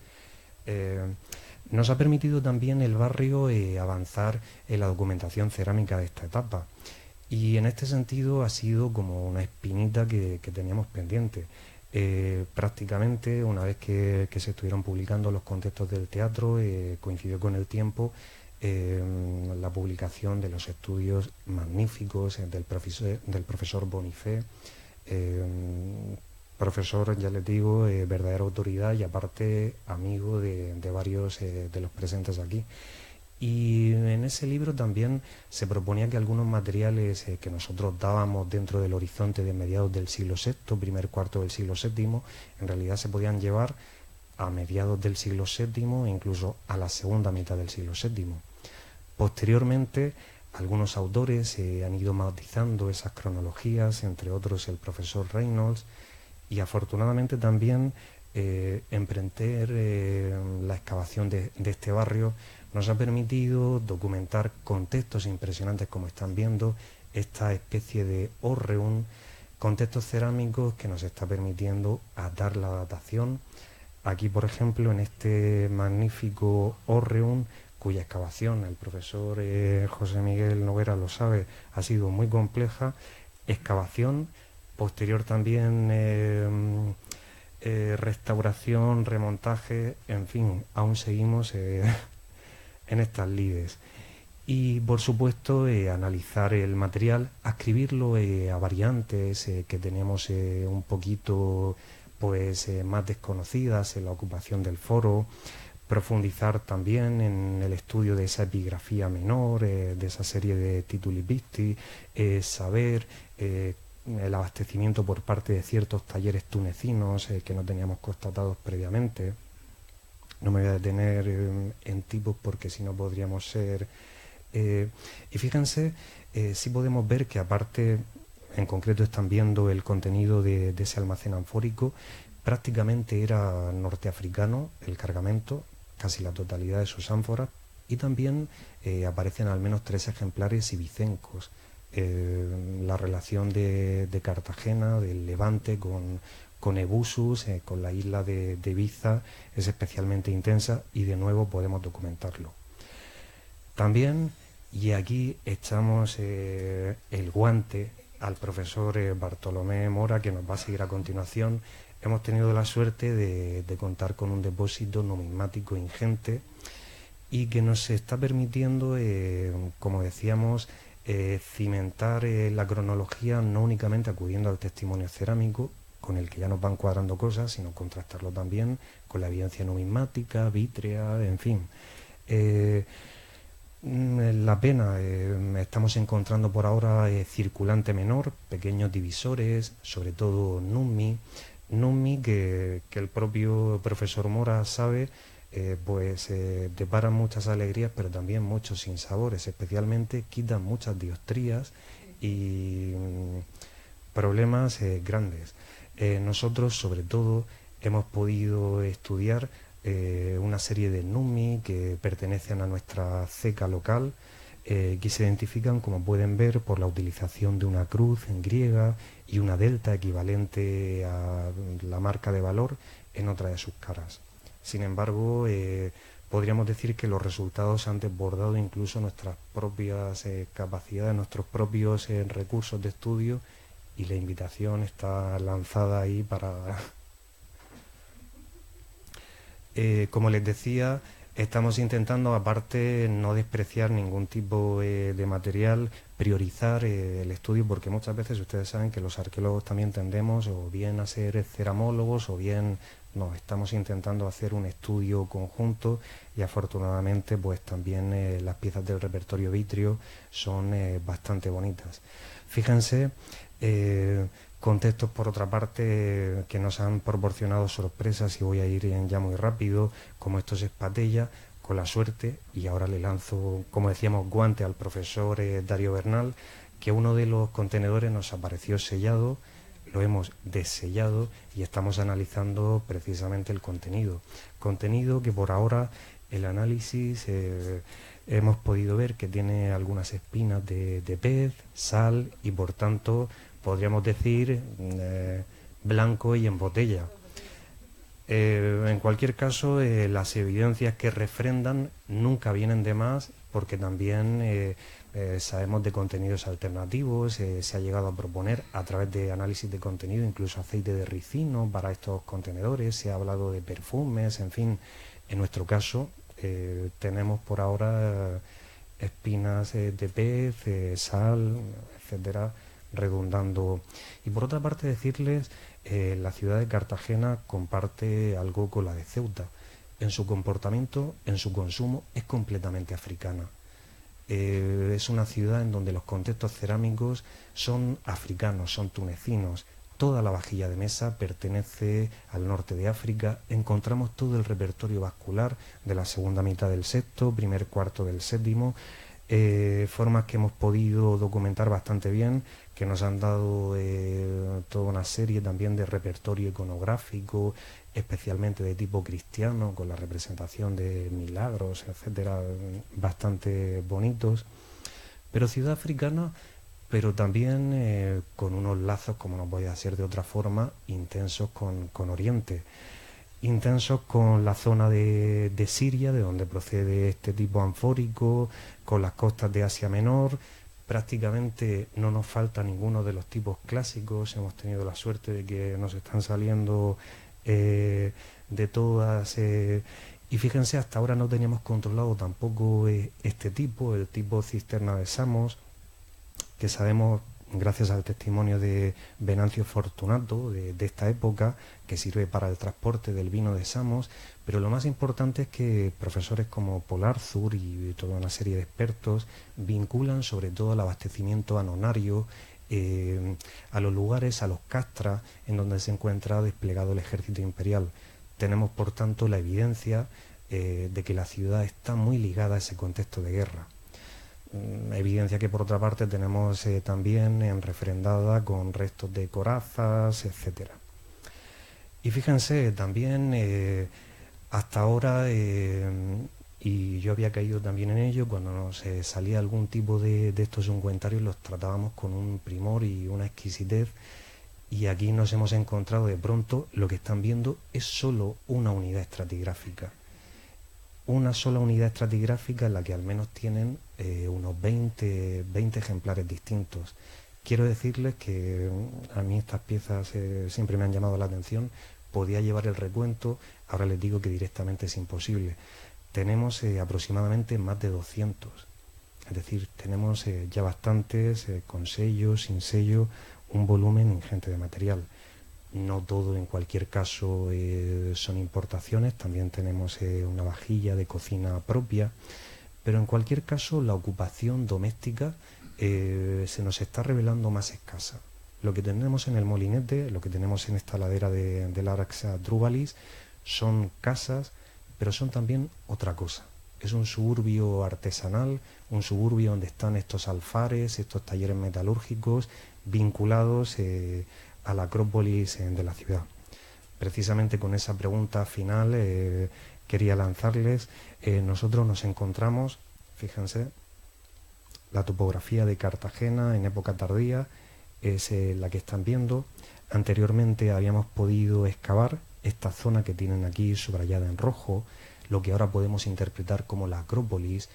Nos ha permitido también el barrio avanzar en la documentación cerámica de esta etapa. Y en este sentido ha sido como una espinita que teníamos pendiente. Prácticamente, una vez que se estuvieron publicando los contextos del teatro, coincidió con el tiempo la publicación de los estudios magníficos del profesor Bonifé, profesor, ya les digo, verdadera autoridad y aparte amigo de varios de los presentes aquí. Y en ese libro también se proponía que algunos materiales que nosotros dábamos dentro del horizonte de mediados del siglo VI, primer cuarto del siglo VII, en realidad se podían llevar a mediados del siglo VII e incluso a la segunda mitad del siglo VII. Posteriormente, algunos autores han ido matizando esas cronologías, entre otros el profesor Reynolds, y afortunadamente también emprender la excavación de este barrio nos ha permitido documentar contextos impresionantes, como están viendo, esta especie de hórreum, contextos cerámicos que nos está permitiendo dar la datación. Aquí, por ejemplo, en este magnífico hórreum, cuya excavación, el profesor José Miguel Noguera lo sabe, ha sido muy compleja, excavación, posterior también restauración, remontaje, en fin, aún seguimos en estas lides. Y por supuesto analizar el material, adscribirlo a variantes que tenemos un poquito pues más desconocidas en la ocupación del foro, profundizar también en el estudio de esa epigrafía menor, de esa serie de tituli picti, saber el abastecimiento por parte de ciertos talleres tunecinos que no teníamos constatados previamente. No me voy a detener en tipos porque si no podríamos ser... y fíjense, sí podemos ver que aparte, en concreto están viendo el contenido de ese almacén anfórico, prácticamente era norteafricano el cargamento, casi la totalidad de sus ánforas, y también aparecen al menos 3 ejemplares ibicencos. La relación de Cartagena, del Levante con Ebusus, con la isla de Ibiza, es especialmente intensa y de nuevo podemos documentarlo. También, y aquí echamos el guante al profesor Bartolomé Mora, que nos va a seguir a continuación. Hemos tenido la suerte de contar con un depósito numismático ingente y que nos está permitiendo, como decíamos, cimentar la cronología no únicamente acudiendo al testimonio cerámico, con el que ya nos van cuadrando cosas, sino contrastarlo también con la evidencia numismática, vítrea, en fin. La pena, estamos encontrando por ahora circulante menor, pequeños divisores, sobre todo nummi que el propio profesor Mora sabe, pues deparan muchas alegrías, pero también muchos sinsabores, especialmente quitan muchas diostrías y problemas grandes. Nosotros, sobre todo, hemos podido estudiar una serie de nummi que pertenecen a nuestra ceca local, que se identifican, como pueden ver, por la utilización de una cruz en griega y una delta equivalente a la marca de valor en otra de sus caras. Sin embargo, podríamos decir que los resultados han desbordado incluso nuestras propias capacidades, nuestros propios recursos de estudio, y la invitación está lanzada ahí para... como les decía, estamos intentando, aparte, no despreciar ningún tipo de material, priorizar el estudio, porque muchas veces ustedes saben que los arqueólogos también tendemos o bien a ser ceramólogos o bien no, estamos intentando hacer un estudio conjunto y afortunadamente pues también las piezas del repertorio vitrio son bastante bonitas. Fíjense, contextos por otra parte que nos han proporcionado sorpresas, y voy a ir ya muy rápido, como estos Espatella, con la suerte, y ahora le lanzo, como decíamos, guante al profesor Dario Bernal, que uno de los contenedores nos apareció sellado, lo hemos desellado y estamos analizando precisamente el contenido. Contenido que por ahora el análisis hemos podido ver que tiene algunas espinas de pez, sal y por tanto podríamos decir blanco y en botella. En cualquier caso, las evidencias que refrendan nunca vienen de más, porque también sabemos de contenidos alternativos, se ha llegado a proponer a través de análisis de contenido incluso aceite de ricino para estos contenedores, se ha hablado de perfumes, en fin. En nuestro caso tenemos por ahora espinas de pez, sal, etcétera, redundando. Y por otra parte decirles, la ciudad de Cartagena comparte algo con la de Ceuta. en su comportamiento, en su consumo, es completamente africana. Es una ciudad en donde los contextos cerámicos son africanos, son tunecinos. Toda la vajilla de mesa pertenece al norte de África. Encontramos todo el repertorio vascular de la segunda mitad del sexto, primer cuarto del séptimo, formas que hemos podido documentar bastante bien, que nos han dado toda una serie también de repertorio iconográfico, especialmente de tipo cristiano, con la representación de milagros, etcétera, bastante bonitos. Pero ciudad africana, pero también con unos lazos, como no podía ser de otra forma, intensos con Oriente. Intensos con la zona de Siria, de donde procede este tipo anfórico, con las costas de Asia Menor. Prácticamente no nos falta ninguno de los tipos clásicos. Hemos tenido la suerte de que nos están saliendo de todas. Y fíjense, hasta ahora no teníamos controlado tampoco este tipo, el tipo cisterna de Samos, que sabemos, gracias al testimonio de Venancio Fortunato, de esta época, que sirve para el transporte del vino de Samos. Pero lo más importante es que profesores como Paul Arthur y toda una serie de expertos vinculan sobre todo el abastecimiento anonario a los lugares, a los castras en donde se encuentra desplegado el ejército imperial. Tenemos, por tanto, la evidencia de que la ciudad está muy ligada a ese contexto de guerra. Evidencia que, por otra parte, tenemos también refrendada con restos de corazas, etcétera. Y fíjense, también hasta ahora, y yo había caído también en ello, cuando nos salía algún tipo de estos ungüentarios, los tratábamos con un primor y una exquisitez, y aquí nos hemos encontrado de pronto, lo que están viendo es solo una unidad estratigráfica. Una sola unidad estratigráfica en la que al menos tienen unos 20 ejemplares distintos. Quiero decirles que a mí estas piezas siempre me han llamado la atención. Podía llevar el recuento, ahora les digo que directamente es imposible. Tenemos aproximadamente más de 200. Es decir, tenemos ya bastantes, con sello, sin sello, un volumen ingente de material. No todo, en cualquier caso, son importaciones. También tenemos una vajilla de cocina propia. Pero en cualquier caso, la ocupación doméstica se nos está revelando más escasa. Lo que tenemos en el Molinete, lo que tenemos en esta ladera de Laraxa Drúbalis, son casas, pero son también otra cosa. Es un suburbio artesanal, un suburbio donde están estos alfares, estos talleres metalúrgicos vinculados a la Acrópolis de la ciudad. Precisamente con esa pregunta final quería lanzarles. Nosotros nos encontramos, fíjense, la topografía de Cartagena en época tardía es la que están viendo. Anteriormente habíamos podido excavar esta zona que tienen aquí subrayada en rojo, lo que ahora podemos interpretar como la Acrópolis.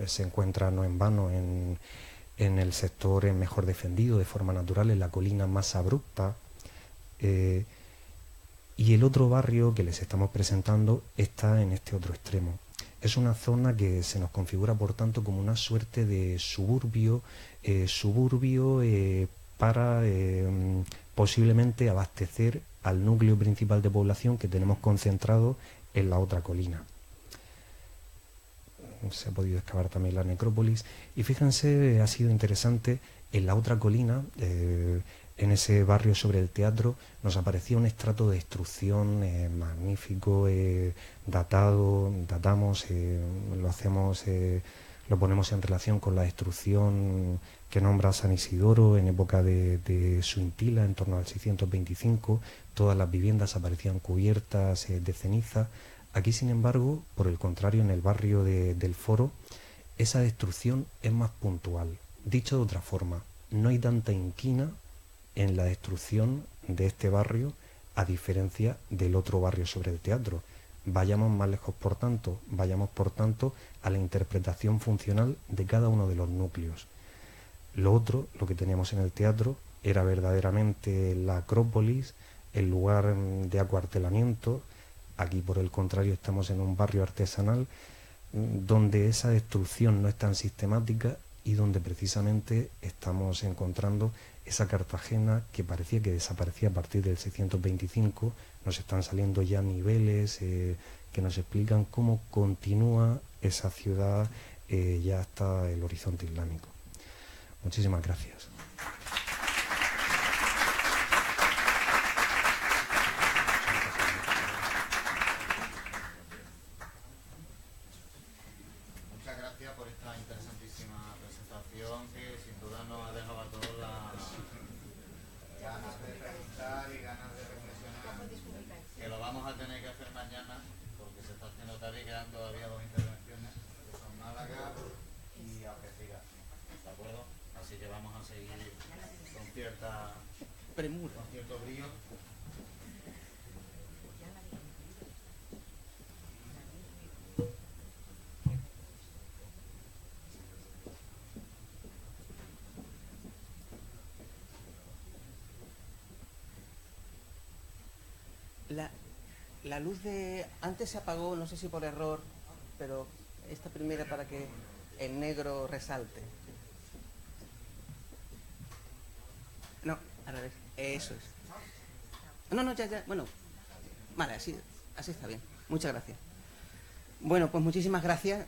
Se encuentra no en vano en el sector mejor defendido de forma natural, en la colina más abrupta. Y el otro barrio que les estamos presentando está en este otro extremo. Es una zona que se nos configura, por tanto, como una suerte de suburbio para posiblemente abastecer al núcleo principal de población que tenemos concentrado en la otra colina. Se ha podido excavar también la necrópolis. Y fíjense, ha sido interesante, en la otra colina, en ese barrio sobre el teatro, nos aparecía un estrato de destrucción magnífico, datamos, lo ponemos en relación con la destrucción que nombra San Isidoro en época de Suintila, en torno al 625. Todas las viviendas aparecían cubiertas de ceniza. Aquí, sin embargo, por el contrario, en el barrio del Foro, esa destrucción es más puntual. Dicho de otra forma, no hay tanta inquina en la destrucción de este barrio a diferencia del otro barrio sobre el teatro. Vayamos más lejos, por tanto, a la interpretación funcional de cada uno de los núcleos. Lo otro, lo que teníamos en el teatro, era verdaderamente la Acrópolis, el lugar de acuartelamiento. Aquí, por el contrario, estamos en un barrio artesanal donde esa destrucción no es tan sistemática y donde precisamente estamos encontrando esa Cartagena que parecía que desaparecía a partir del 625. Nos están saliendo ya niveles que nos explican cómo continúa esa ciudad ya hasta el horizonte islámico. Muchísimas gracias. Muchas gracias por esta interesantísima presentación que sin duda nos ha dejado a todos las ganas de preguntar y ganas de reflexionar, que lo vamos a tener que hacer mañana porque se está haciendo tarde y quedan todavía 2 intervenciones que son Málaga y Algeciras, ¿de acuerdo? Así que vamos a seguir con cierta premura, con cierto brío. La luz de... Antes se apagó, no sé si por error, pero esta primera para que el negro resalte. No, al revés. Eso es. No, ya. Bueno, vale, así está bien. Muchas gracias. Bueno, pues muchísimas gracias.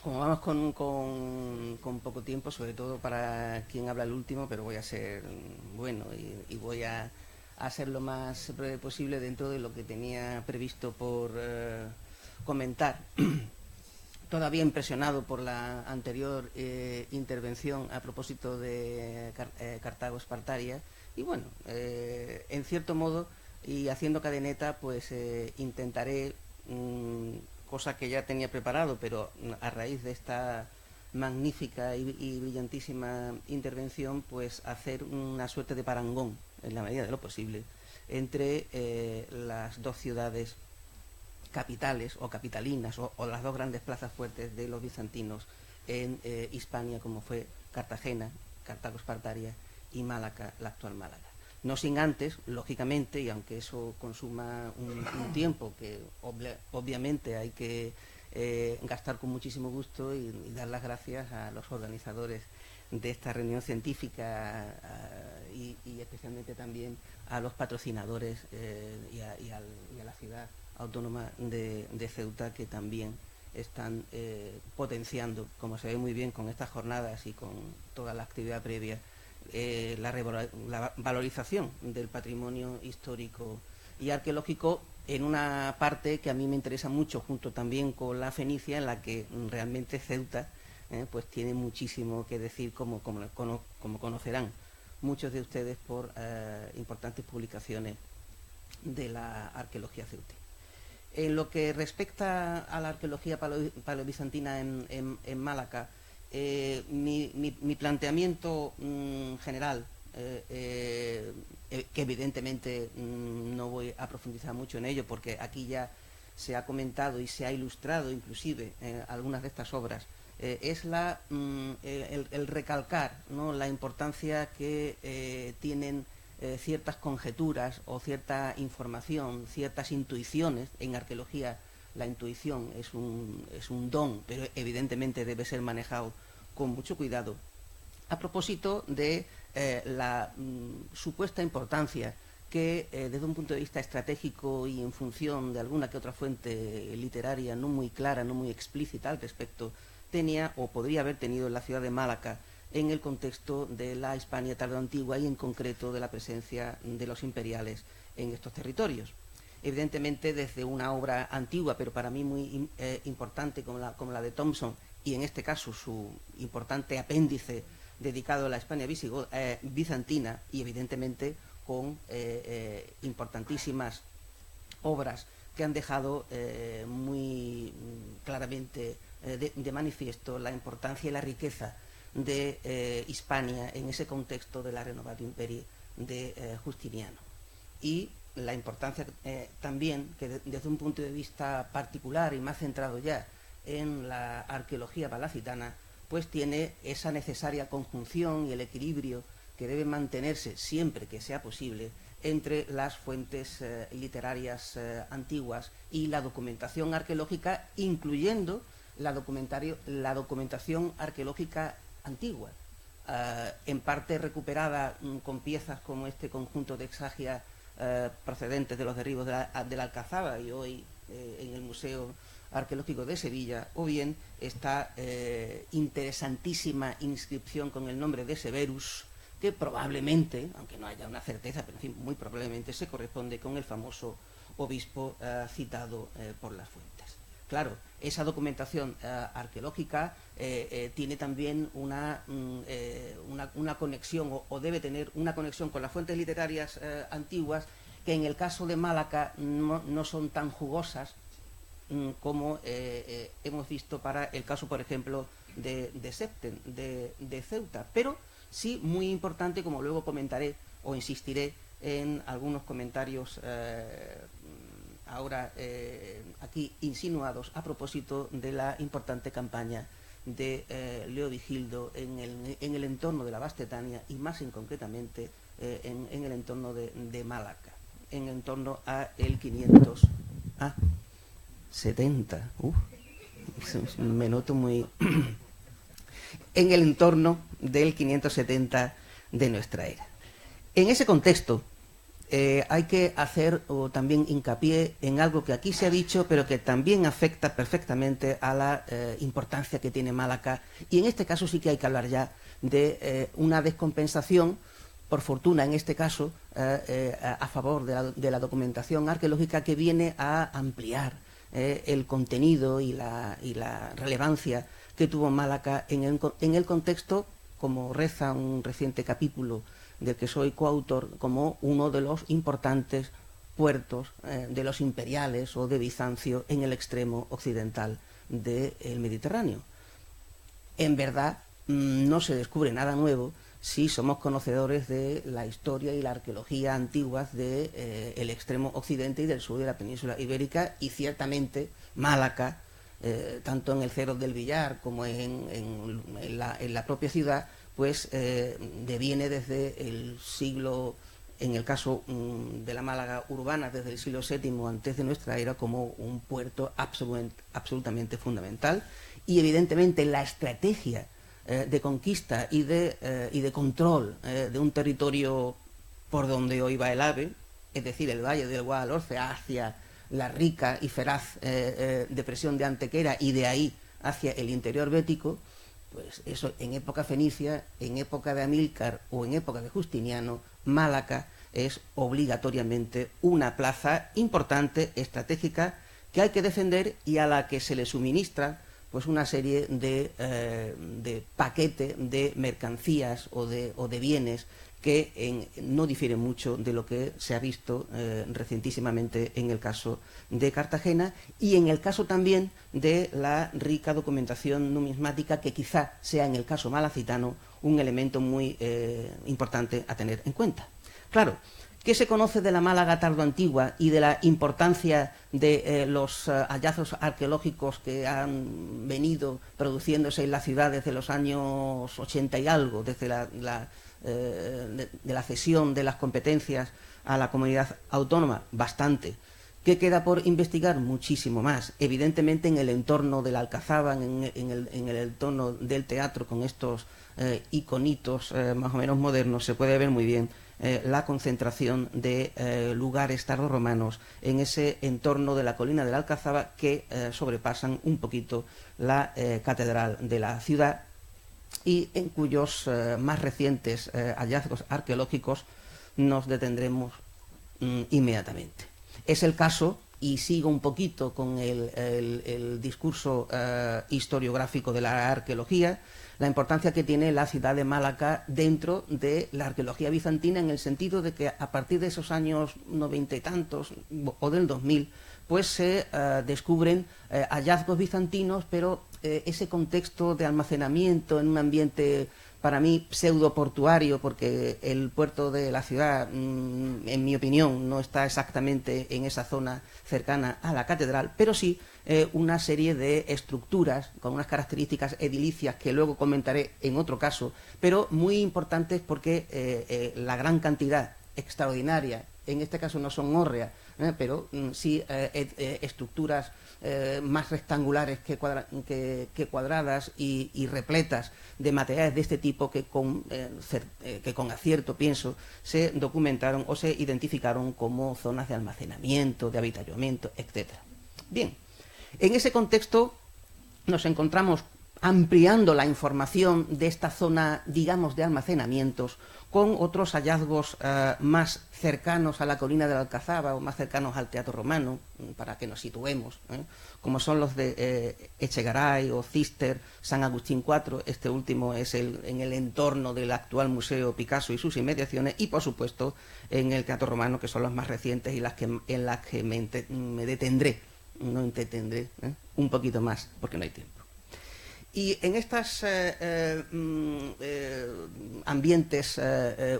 Como vamos con poco tiempo, sobre todo para quien habla el último, pero voy a ser bueno y voy a ser lo más breve posible dentro de lo que tenía previsto por comentar. Todavía impresionado por la anterior intervención a propósito de Cartago Espartaria, y bueno, en cierto modo, y haciendo cadeneta, pues intentaré, cosa que ya tenía preparado, pero a raíz de esta magnífica y brillantísima intervención, pues hacer una suerte de parangón, en la medida de lo posible, entre las dos ciudades capitales o capitalinas o las dos grandes plazas fuertes de los bizantinos en Hispania, como fue Cartagena, Cartago Espartaria, y Málaga, la actual Málaga. No sin antes, lógicamente, y aunque eso consuma un tiempo que obviamente hay que gastar con muchísimo gusto, y dar las gracias a los organizadores de esta reunión científica y especialmente también a los patrocinadores y a la ciudad autónoma de Ceuta, que también están potenciando, como se ve muy bien con estas jornadas y con toda la actividad previa, la valorización del patrimonio histórico y arqueológico en una parte que a mí me interesa mucho, junto también con la Fenicia, en la que realmente Ceuta pues tiene muchísimo que decir, como conocerán muchos de ustedes por importantes publicaciones de la arqueología ceuta. En lo que respecta a la arqueología paleobizantina en Málaga, mi planteamiento general, que evidentemente no voy a profundizar mucho en ello, porque aquí ya se ha comentado y se ha ilustrado inclusive algunas de estas obras, es el recalcar, ¿no?, la importancia que tienen ciertas conjeturas o cierta información, ciertas intuiciones. En arqueología la intuición es un don, pero evidentemente debe ser manejado con mucho cuidado, a propósito de la supuesta importancia que desde un punto de vista estratégico y en función de alguna que otra fuente literaria no muy clara, no muy explícita al respecto, tenía o podría haber tenido en la ciudad de Málaga en el contexto de la Hispania tardoantigua y en concreto de la presencia de los imperiales en estos territorios. Evidentemente, desde una obra antigua, pero para mí muy importante, como la de Thompson, y en este caso su importante apéndice dedicado a la Hispania bizantina, y evidentemente con importantísimas obras que han dejado muy claramente de manifiesto la importancia y la riqueza de Hispania en ese contexto de la Renovatio Imperii de Justiniano, y la importancia también que desde un punto de vista particular y más centrado ya en la arqueología palacitana, pues tiene esa necesaria conjunción y el equilibrio que debe mantenerse siempre que sea posible entre las fuentes literarias antiguas y la documentación arqueológica, incluyendo la documentación arqueológica antigua. en parte recuperada con piezas como este conjunto de exagias procedentes de los derribos de la Alcazaba y hoy en el Museo Arqueológico de Sevilla, o bien esta interesantísima inscripción con el nombre de Severus, que probablemente, aunque no haya una certeza, pero en fin, muy probablemente se corresponde con el famoso obispo citado por las fuentes. Claro, esa documentación arqueológica tiene también una conexión, o debe tener una conexión con las fuentes literarias antiguas, que en el caso de Málaga no son tan jugosas como hemos visto para el caso, por ejemplo, de Septen, de Ceuta, pero sí muy importante, como luego comentaré o insistiré en algunos comentarios ahora aquí insinuados a propósito de la importante campaña de Leovigildo en el entorno de la Bastetania y más concretamente en el entorno de Málaga, en torno a el 570. Me noto muy... en el entorno del 570 de nuestra era. En ese contexto hay que hacer también hincapié en algo que aquí se ha dicho, pero que también afecta perfectamente a la importancia que tiene Málaga, y en este caso sí que hay que hablar ya de una descompensación, por fortuna en este caso, a favor de la documentación arqueológica, que viene a ampliar el contenido y la relevancia que tuvo Málaga en el contexto, como reza un reciente capítulo del que soy coautor, como uno de los importantes puertos de los imperiales o de Bizancio en el extremo occidental del Mediterráneo. En verdad, no se descubre nada nuevo si somos conocedores de la historia y la arqueología antiguas del extremo occidente y del sur de la península ibérica, y ciertamente Málaga, tanto en el Cerro del Villar como en la propia ciudad, pues deviene desde el siglo, en el caso de la Málaga urbana, desde el siglo VII antes de nuestra era, como un puerto absolutamente fundamental, y evidentemente la estrategia de conquista y de control de un territorio por donde hoy va el AVE, es decir, el valle del Guadalhorce hacia la rica y feraz depresión de Antequera y de ahí hacia el interior bético, pues eso en época fenicia, en época de Amílcar o en época de Justiniano, Málaga es obligatoriamente una plaza importante, estratégica, que hay que defender y a la que se le suministra pues una serie de paquete de mercancías o de bienes que no difieren mucho de lo que se ha visto recientísimamente en el caso de Cartagena y en el caso también de la rica documentación numismática, que quizá sea en el caso malacitano un elemento muy importante a tener en cuenta. Claro, ¿qué se conoce de la Málaga tardoantigua y de la importancia de los hallazgos arqueológicos que han venido produciéndose en la ciudad desde los años 80 y algo, desde de la cesión de las competencias a la comunidad autónoma? Bastante. ¿Qué queda por investigar? Muchísimo más. Evidentemente en el entorno de la Alcazaba, en el entorno del teatro, con estos iconitos más o menos modernos, se puede ver muy bien la concentración de lugares tardorromanos en ese entorno de la colina de la Alcazaba, que sobrepasan un poquito la catedral de la ciudad y en cuyos más recientes hallazgos arqueológicos nos detendremos inmediatamente. Es el caso, y sigo un poquito con el discurso historiográfico de la arqueología, la importancia que tiene la ciudad de Málaga dentro de la arqueología bizantina, en el sentido de que a partir de esos años 90 y tantos o del 2000, pues se descubren hallazgos bizantinos, pero ese contexto de almacenamiento en un ambiente, para mí, pseudo-portuario, porque el puerto de la ciudad, en mi opinión, no está exactamente en esa zona cercana a la catedral, pero sí una serie de estructuras con unas características edilicias que luego comentaré en otro caso, pero muy importantes porque la gran cantidad extraordinaria en este caso no son hórreas, pero sí estructuras más rectangulares que cuadradas y repletas de materiales de este tipo que con acierto, pienso, se documentaron o se identificaron como zonas de almacenamiento, de avituallamiento, etc. Bien, en ese contexto nos encontramos ampliando la información de esta zona, digamos, de almacenamientos, con otros hallazgos más cercanos a la colina de la Alcazaba o más cercanos al Teatro Romano, para que nos situemos, como son los de Echegaray o Cister, San Agustín IV. Este último es en el entorno del actual Museo Picasso y sus inmediaciones, y por supuesto en el Teatro Romano, que son los más recientes y en las que me detendré, no entretendré un poquito más, porque no hay tiempo. Y en estos ambientes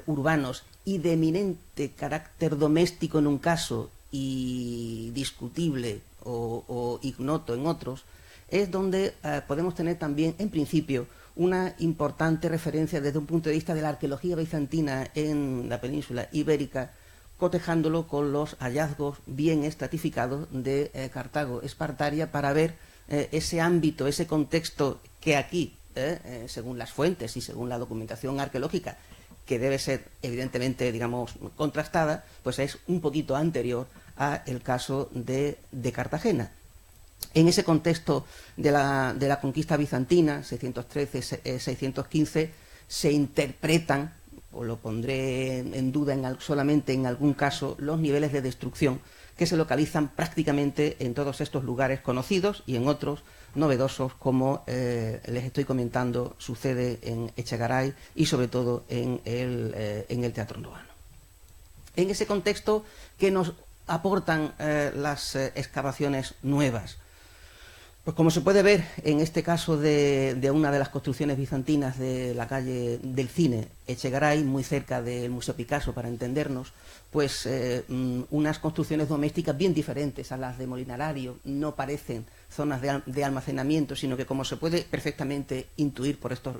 urbanos y de eminente carácter doméstico en un caso y discutible o ignoto en otros, es donde podemos tener también, en principio, una importante referencia desde un punto de vista de la arqueología bizantina en la península ibérica, cotejándolo con los hallazgos bien estratificados de Cartago Espartaria, para ver ese ámbito, ese contexto que aquí, según las fuentes y según la documentación arqueológica, que debe ser evidentemente, digamos, contrastada, pues es un poquito anterior al caso de Cartagena. En ese contexto de la conquista bizantina, 613-615, se interpretan, o lo pondré en duda solamente en algún caso, los niveles de destrucción que se localizan prácticamente en todos estos lugares conocidos y en otros novedosos, como les estoy comentando, sucede en Echegaray y sobre todo en el Teatro Romano. En ese contexto, ¿qué nos aportan las excavaciones nuevas? Pues como se puede ver en este caso de una de las construcciones bizantinas de la calle del Cine, Echegaray, muy cerca del Museo Picasso, para entendernos, pues unas construcciones domésticas bien diferentes a las de Molinarario. No parecen zonas de almacenamiento, sino que, como se puede perfectamente intuir por estos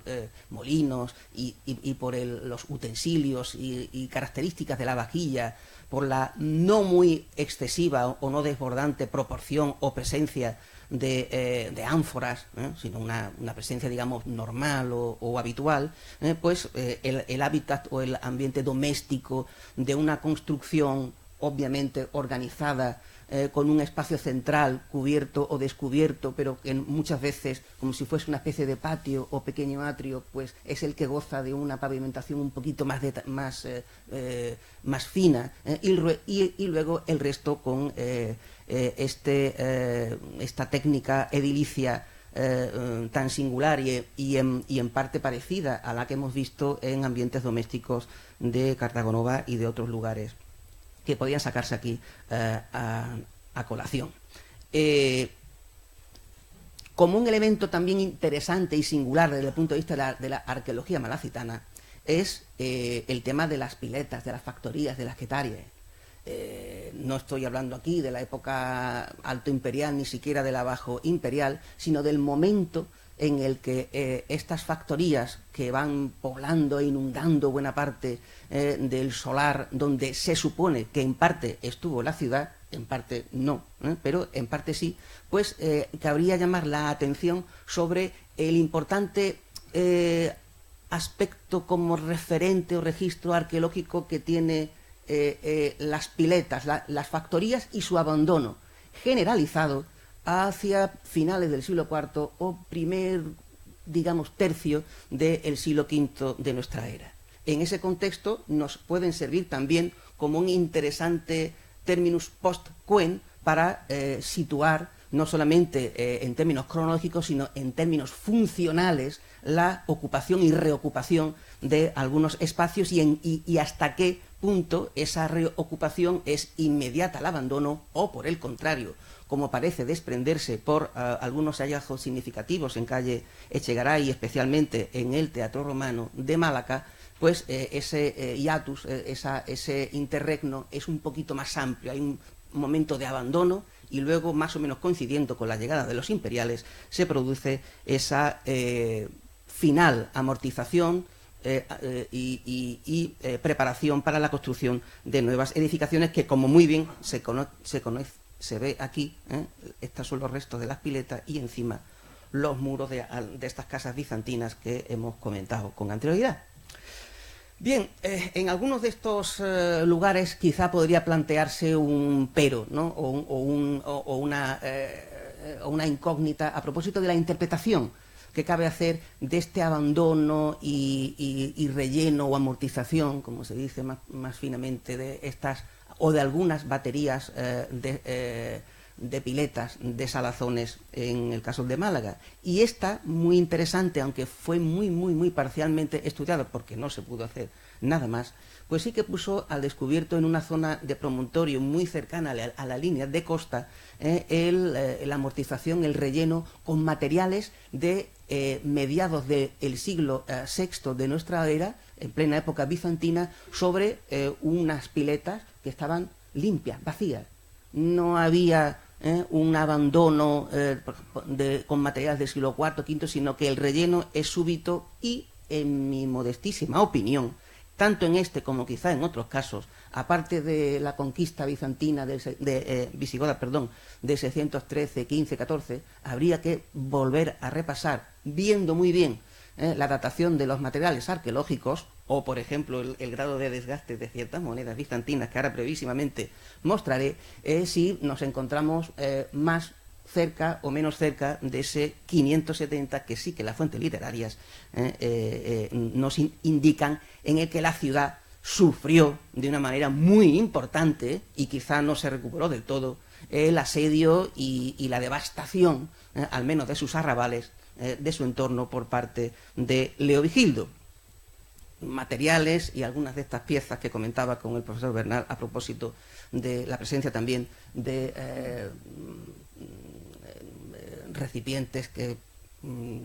molinos y por los utensilios y características de la vajilla, por la no muy excesiva o no desbordante proporción o presencia de ánforas, sino una presencia, digamos, normal o habitual, pues el hábitat o el ambiente doméstico de una construcción obviamente organizada, con un espacio central cubierto o descubierto, pero que muchas veces, como si fuese una especie de patio o pequeño atrio, pues es el que goza de una pavimentación un poquito más fina, y luego el resto con esta técnica edilicia tan singular y en parte parecida a la que hemos visto en ambientes domésticos de Cartagonova y de otros lugares que podían sacarse aquí a colación. Como un elemento también interesante y singular desde el punto de vista de la arqueología malacitana es el tema de las piletas, de las factorías, de las quetarias. No estoy hablando aquí de la época alto imperial, ni siquiera de la bajo imperial, sino del momento en el que estas factorías que van poblando e inundando buena parte del solar, donde se supone que en parte estuvo la ciudad, en parte no, pero en parte sí, pues cabría llamar la atención sobre el importante aspecto como referente o registro arqueológico que tiene las piletas, las factorías y su abandono generalizado hacia finales del siglo IV o primer, digamos, tercio del siglo V de nuestra era. En ese contexto nos pueden servir también como un interesante terminus post quem para situar no solamente en términos cronológicos, sino en términos funcionales, la ocupación y reocupación de algunos espacios y hasta qué punto esa reocupación es inmediata al abandono o, por el contrario, como parece desprenderse por algunos hallazgos significativos en calle Echegaray, especialmente en el Teatro Romano de Málaga, pues ese hiatus, ese interregno es un poquito más amplio. Hay un momento de abandono y luego, más o menos coincidiendo con la llegada de los imperiales, se produce esa final amortización preparación para la construcción de nuevas edificaciones que, como muy bien se ve aquí, estos son los restos de las piletas y encima los muros de estas casas bizantinas que hemos comentado con anterioridad. Bien, en algunos de estos lugares quizá podría plantearse un pero, ¿no? o una incógnita a propósito de la interpretación que cabe hacer de este abandono y relleno o amortización, como se dice más finamente, de estas o de algunas baterías de piletas, de salazones, en el caso de Málaga. Y esta, muy interesante, aunque fue muy parcialmente estudiada, porque no se pudo hacer nada más, pues sí que puso al descubierto en una zona de promontorio muy cercana a la línea de costa la amortización, el relleno con materiales de mediados del siglo VI de nuestra era, en plena época bizantina, sobre unas piletas que estaban limpias, vacías. No había un abandono con materiales del siglo IV, V, sino que el relleno es súbito y, en mi modestísima opinión, tanto en este como quizá en otros casos, aparte de la conquista bizantina visigoda, de 613, 15, 14, habría que volver a repasar, viendo muy bien la datación de los materiales arqueológicos, o por ejemplo el grado de desgaste de ciertas monedas bizantinas, que ahora brevísimamente mostraré, si nos encontramos más cerca o menos cerca de ese 570 que sí que las fuentes literarias nos indican, en el que la ciudad sufrió de una manera muy importante y quizá no se recuperó del todo el asedio y la devastación, al menos de sus arrabales, de su entorno por parte de Leovigildo. Materiales y algunas de estas piezas que comentaba con el profesor Bernal a propósito de la presencia también de recipientes que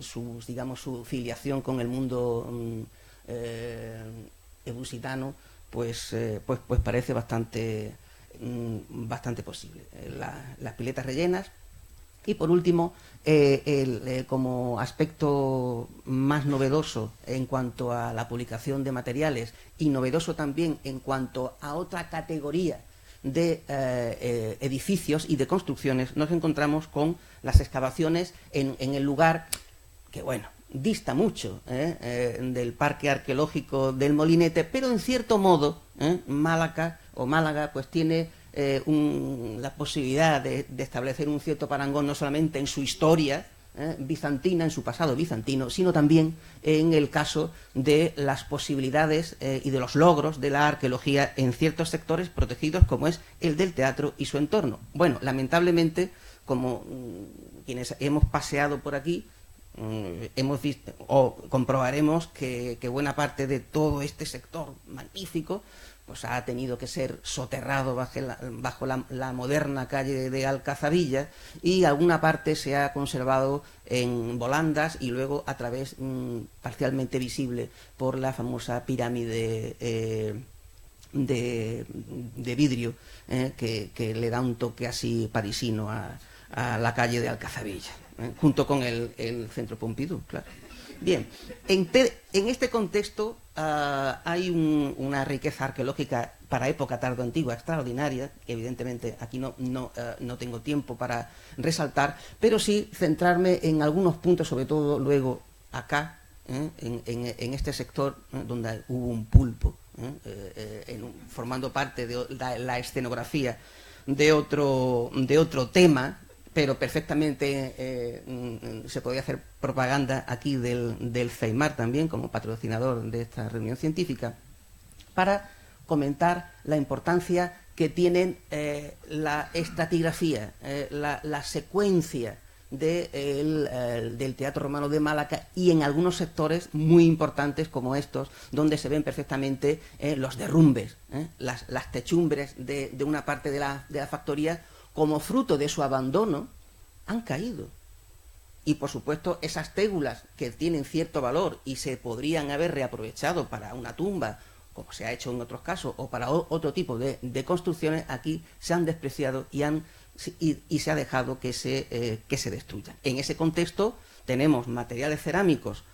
su filiación con el mundo ebusitano pues parece bastante posible. Las piletas rellenas. Y por último, como aspecto más novedoso en cuanto a la publicación de materiales y novedoso también en cuanto a otra categoría de edificios y de construcciones, nos encontramos con las excavaciones en el lugar que, bueno, dista mucho del parque arqueológico del Molinete, pero en cierto modo Málaga pues tiene la posibilidad de establecer un cierto parangón no solamente en su historia bizantina, en su pasado bizantino, sino también en el caso de las posibilidades y de los logros de la arqueología en ciertos sectores protegidos, como es el del teatro y su entorno. Bueno, lamentablemente, como quienes hemos paseado por aquí, hemos visto o comprobaremos que buena parte de todo este sector magnífico pues ha tenido que ser soterrado bajo la moderna calle de Alcazabilla, y alguna parte se ha conservado en volandas y luego a través parcialmente visible por la famosa pirámide de vidrio que le da un toque así parisino a la calle de Alcazabilla, junto con el Centro Pompidou, claro. Bien, en este contexto hay una riqueza arqueológica para época tardoantigua extraordinaria, que evidentemente aquí no tengo tiempo para resaltar, pero sí centrarme en algunos puntos, sobre todo luego acá, en este sector donde hubo un pulpo, formando parte de la escenografía de otro tema, pero perfectamente se podía hacer propaganda aquí del CEIMAR también, como patrocinador de esta reunión científica, para comentar la importancia que tienen la estratigrafía, la secuencia del Teatro Romano de Málaga, y en algunos sectores muy importantes como estos, donde se ven perfectamente los derrumbes, las techumbres de una parte de la factoría, como fruto de su abandono, han caído. Y por supuesto esas tégulas que tienen cierto valor y se podrían haber reaprovechado para una tumba, como se ha hecho en otros casos, o para otro tipo de construcciones, aquí se han despreciado y se ha dejado que se destruyan. En ese contexto tenemos materiales cerámicos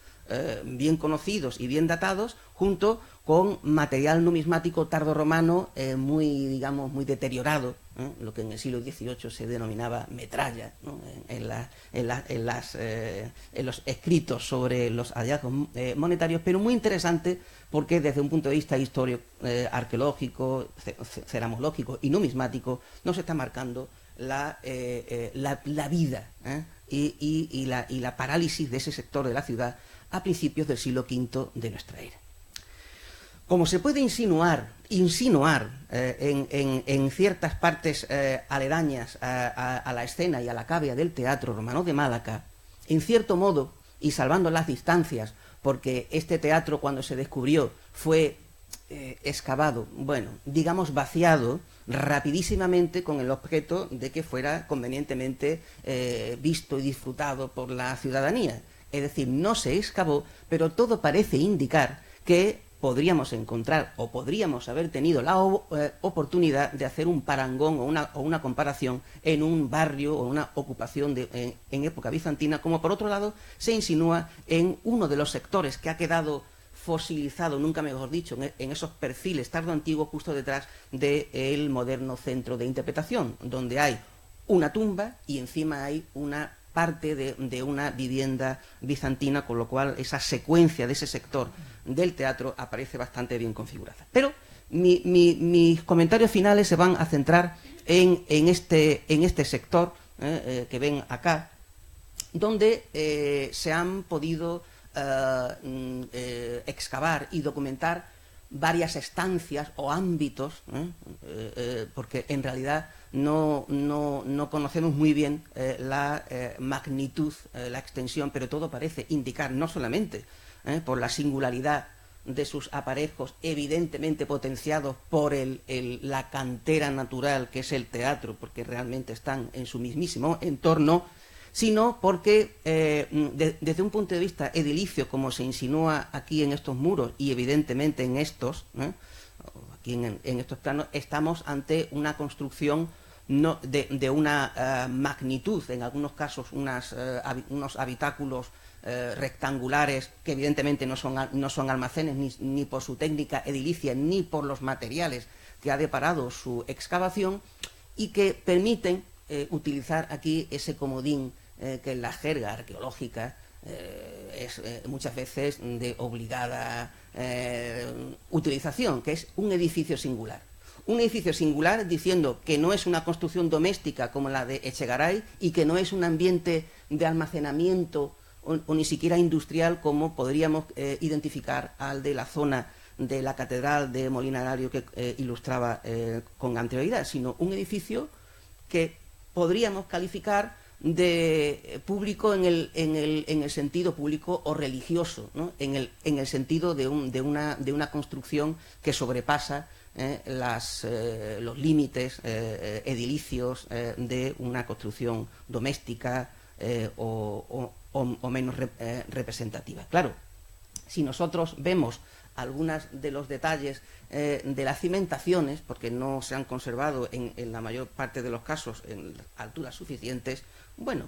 bien conocidos y bien datados, junto con material numismático tardorromano muy, digamos, muy deteriorado, lo que en el siglo XVIII se denominaba metralla, ¿no? en los escritos sobre los hallazgos monetarios, pero muy interesante porque desde un punto de vista histórico, arqueológico, ceramológico y numismático nos está marcando la vida y la parálisis de ese sector de la ciudad a principios del siglo V de nuestra era. Como se puede insinuar en ciertas partes aledañas a la escena y a la cavea del Teatro Romano de Málaga, en cierto modo, y salvando las distancias, porque este teatro cuando se descubrió fue excavado, bueno, digamos vaciado rapidísimamente con el objeto de que fuera convenientemente visto y disfrutado por la ciudadanía. Es decir, no se excavó, pero todo parece indicar que podríamos encontrar o podríamos haber tenido la oportunidad de hacer un parangón o una comparación en un barrio o una ocupación en época bizantina, como por otro lado se insinúa en uno de los sectores que ha quedado fosilizado, nunca mejor dicho, en esos perfiles tardoantiguos justo detrás del moderno centro de interpretación, donde hay una tumba y encima hay una parte de una vivienda bizantina, con lo cual esa secuencia de ese sector del teatro aparece bastante bien configurada. Pero mis comentarios finales se van a centrar en este sector que ven acá, donde se han podido excavar y documentar varias estancias o ámbitos, porque en realidad no conocemos muy bien la magnitud, la extensión, pero todo parece indicar, no solamente por la singularidad de sus aparejos, evidentemente potenciados por la cantera natural que es el teatro, porque realmente están en su mismísimo entorno, sino porque desde un punto de vista edilicio, como se insinúa aquí en estos muros y evidentemente en estos, aquí en estos planos, estamos ante una construcción de una magnitud, en algunos casos unos habitáculos rectangulares que evidentemente no son almacenes ni por su técnica edilicia ni por los materiales que ha deparado su excavación, y que permiten utilizar aquí ese comodín que en la jerga arqueológica es muchas veces de obligada utilización, que es un edificio singular. Un edificio singular diciendo que no es una construcción doméstica como la de Echegaray y que no es un ambiente de almacenamiento o ni siquiera industrial como podríamos identificar al de la zona de la catedral de Molinarario que ilustraba con anterioridad, sino un edificio que podríamos calificar de público en el sentido público o religioso, ¿no? en el sentido de una construcción que sobrepasa los límites edilicios de una construcción doméstica o menos representativa. Claro, si nosotros vemos algunos de los detalles de las cimentaciones, porque no se han conservado en la mayor parte de los casos en alturas suficientes, bueno,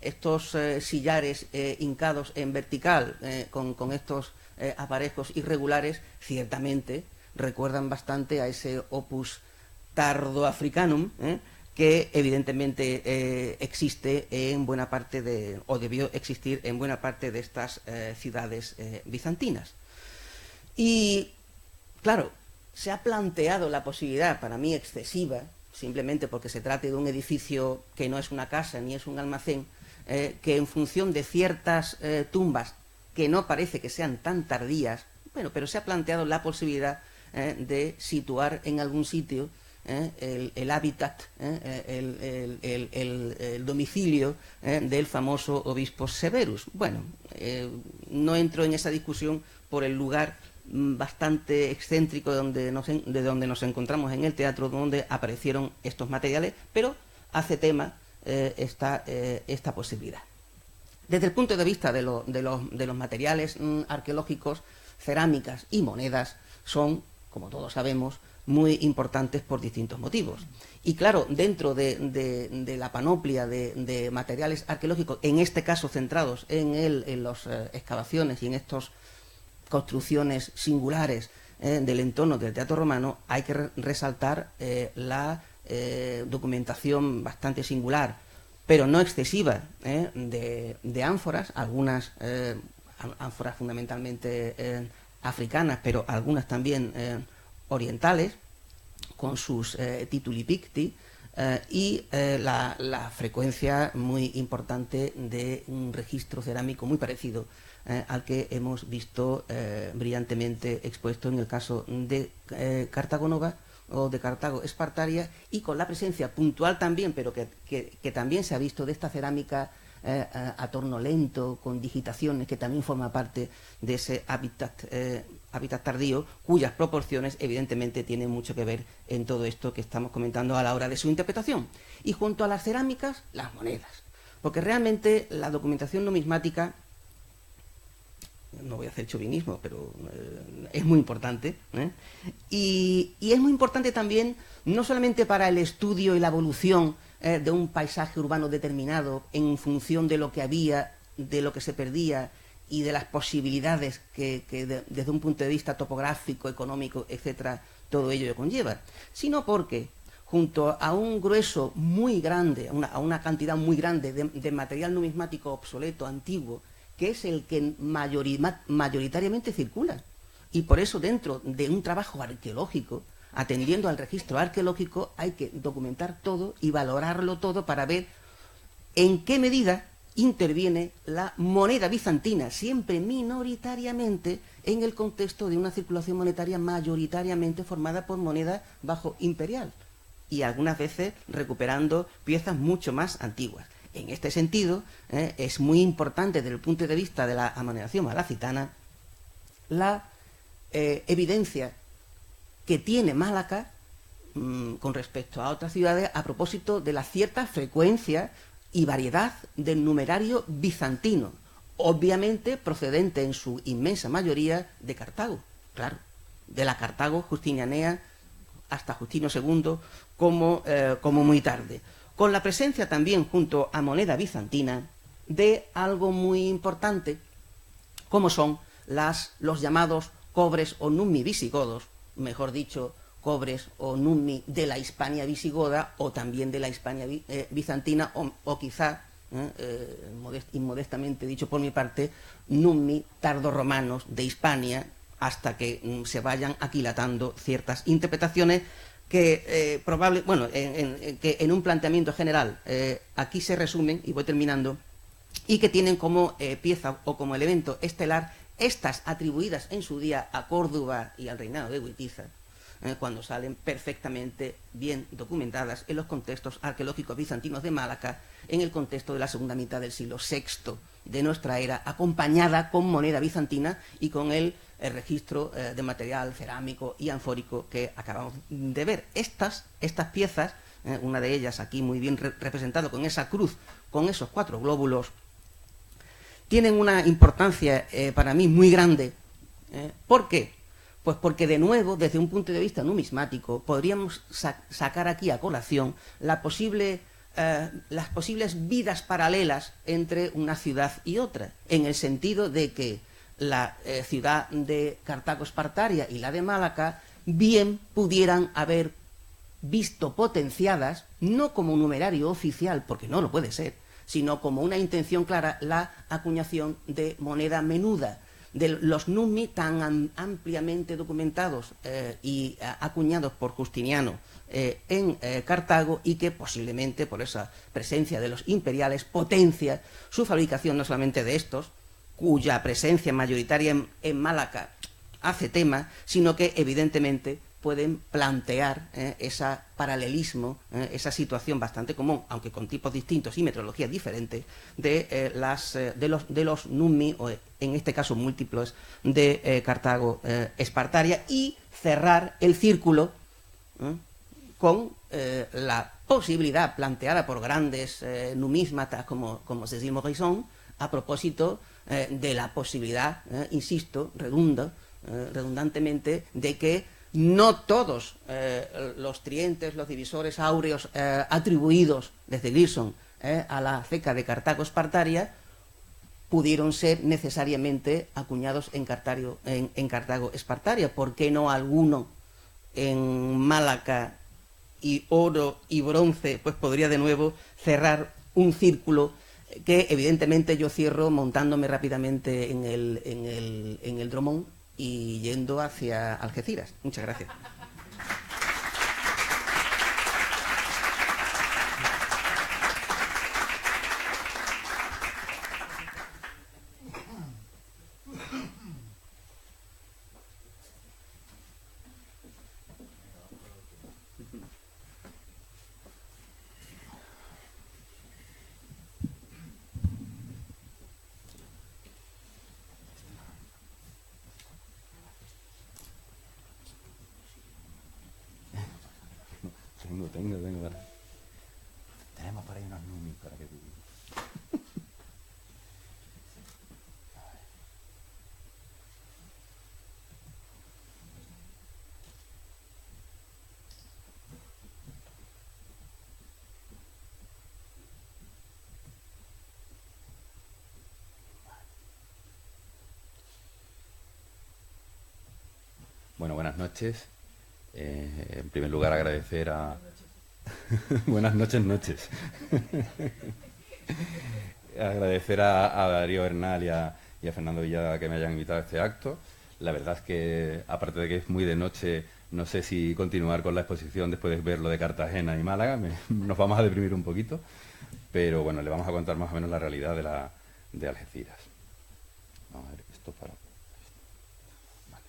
estos sillares hincados en vertical con estos aparejos irregulares ciertamente recuerdan bastante a ese opus tardo-africanum que evidentemente existe en buena parte o debió existir en buena parte de estas ciudades bizantinas. Y, claro, se ha planteado la posibilidad, para mí excesiva, simplemente porque se trate de un edificio que no es una casa ni es un almacén, que en función de ciertas tumbas que no parece que sean tan tardías, bueno, pero se ha planteado la posibilidad de situar en algún sitio el hábitat, el domicilio del famoso obispo Severus. Bueno, no entro en esa discusión por el lugar bastante excéntrico de donde nos encontramos en el teatro, donde aparecieron estos materiales, pero hace tema esta posibilidad. Desde el punto de vista de los materiales arqueológicos, cerámicas y monedas son, como todos sabemos, muy importantes por distintos motivos. Y claro, dentro de la panoplia de materiales arqueológicos, en este caso centrados en las excavaciones y en estas construcciones singulares del entorno del teatro romano, hay que resaltar la documentación bastante singular, pero no excesiva, de ánforas, algunas ánforas fundamentalmente africanas, pero algunas también orientales, con sus tituli picti, y la frecuencia muy importante de un registro cerámico muy parecido al que hemos visto brillantemente expuesto en el caso de Cartago Nova o de Cartago Espartaria, y con la presencia puntual también, pero que también se ha visto, de esta cerámica a torno lento, con digitaciones, que también forma parte de ese hábitat tardío, cuyas proporciones evidentemente tienen mucho que ver en todo esto que estamos comentando a la hora de su interpretación. Y junto a las cerámicas, las monedas, porque realmente la documentación numismática, no voy a hacer chauvinismo, pero es muy importante, y es muy importante también, no solamente para el estudio y la evolución de un paisaje urbano determinado en función de lo que había, de lo que se perdía y de las posibilidades que desde un punto de vista topográfico, económico, etcétera, todo ello conlleva, sino porque junto a un grueso muy grande, a una cantidad muy grande de material numismático obsoleto, antiguo, que es el que mayoritariamente circula, y por eso dentro de un trabajo arqueológico, atendiendo al registro arqueológico, hay que documentar todo y valorarlo todo para ver en qué medida interviene la moneda bizantina, siempre minoritariamente, en el contexto de una circulación monetaria mayoritariamente formada por moneda bajo imperial, y algunas veces recuperando piezas mucho más antiguas. En este sentido, es muy importante desde el punto de vista de la amonedación malacitana la evidencia que tiene Malaca con respecto a otras ciudades a propósito de la cierta frecuencia y variedad del numerario bizantino, obviamente procedente en su inmensa mayoría de Cartago, claro, de la Cartago justinianea hasta Justino II como muy tarde, con la presencia también junto a moneda bizantina de algo muy importante, como son los llamados cobres o nummi visigodos, mejor dicho, cobres o nummi de la Hispania visigoda o también de la Hispania bizantina, o quizá, inmodestamente dicho por mi parte, nummi tardorromanos de Hispania, hasta que se vayan aquilatando ciertas interpretaciones que que en un planteamiento general aquí se resumen, y voy terminando, y que tienen como pieza o como elemento estelar estas atribuidas en su día a Córdoba y al reinado de Witiza, cuando salen perfectamente bien documentadas en los contextos arqueológicos bizantinos de Malaca, en el contexto de la segunda mitad del siglo VI de nuestra era, acompañada con moneda bizantina y con el registro de material cerámico y anfórico que acabamos de ver. Estas piezas, una de ellas aquí muy bien representada con esa cruz, con esos 4 glóbulos, tienen una importancia para mí muy grande. ¿Por qué? Pues porque, de nuevo, desde un punto de vista numismático, podríamos sacar aquí a colación las posibles vidas paralelas entre una ciudad y otra, en el sentido de que la ciudad de Cartago Espartaria y la de Malaca bien pudieran haber visto potenciadas, no como un numerario oficial, porque no lo puede ser, sino como una intención clara, la acuñación de moneda menuda, de los nummi tan ampliamente documentados y acuñados por Justiniano en Cartago, y que posiblemente por esa presencia de los imperiales potencia su fabricación, no solamente de estos, cuya presencia mayoritaria en Malaca hace tema, sino que evidentemente pueden plantear ese paralelismo, esa situación bastante común, aunque con tipos distintos y metodologías diferentes, de los nummi, o en este caso múltiplos, de Cartago Espartaria, y cerrar el círculo con la posibilidad planteada por grandes numísmatas como Cécile Morisson, a propósito de la posibilidad, insisto, redundantemente, de que No todos los trientes, los divisores áureos atribuidos desde Gleason a la ceca de Cartago-Espartaria pudieron ser necesariamente acuñados en Cartago-Espartaria. ¿Por qué no alguno en Málaga y oro y bronce? Pues podría de nuevo cerrar un círculo que evidentemente yo cierro montándome rápidamente en el Dromón y yendo hacia Algeciras. Muchas gracias. Tengo. Tenemos por ahí unos números para que tú... Bueno, buenas noches. En primer lugar, agradecer a... Buenas noches. Agradecer a Darío Bernal y a Fernando Villada que me hayan invitado a este acto. La verdad es que, aparte de que es muy de noche, no sé si continuar con la exposición después de ver lo de Cartagena y Málaga. Nos vamos a deprimir un poquito. Pero bueno, le vamos a contar más o menos la realidad de Algeciras. Vamos a ver, esto para... Vale.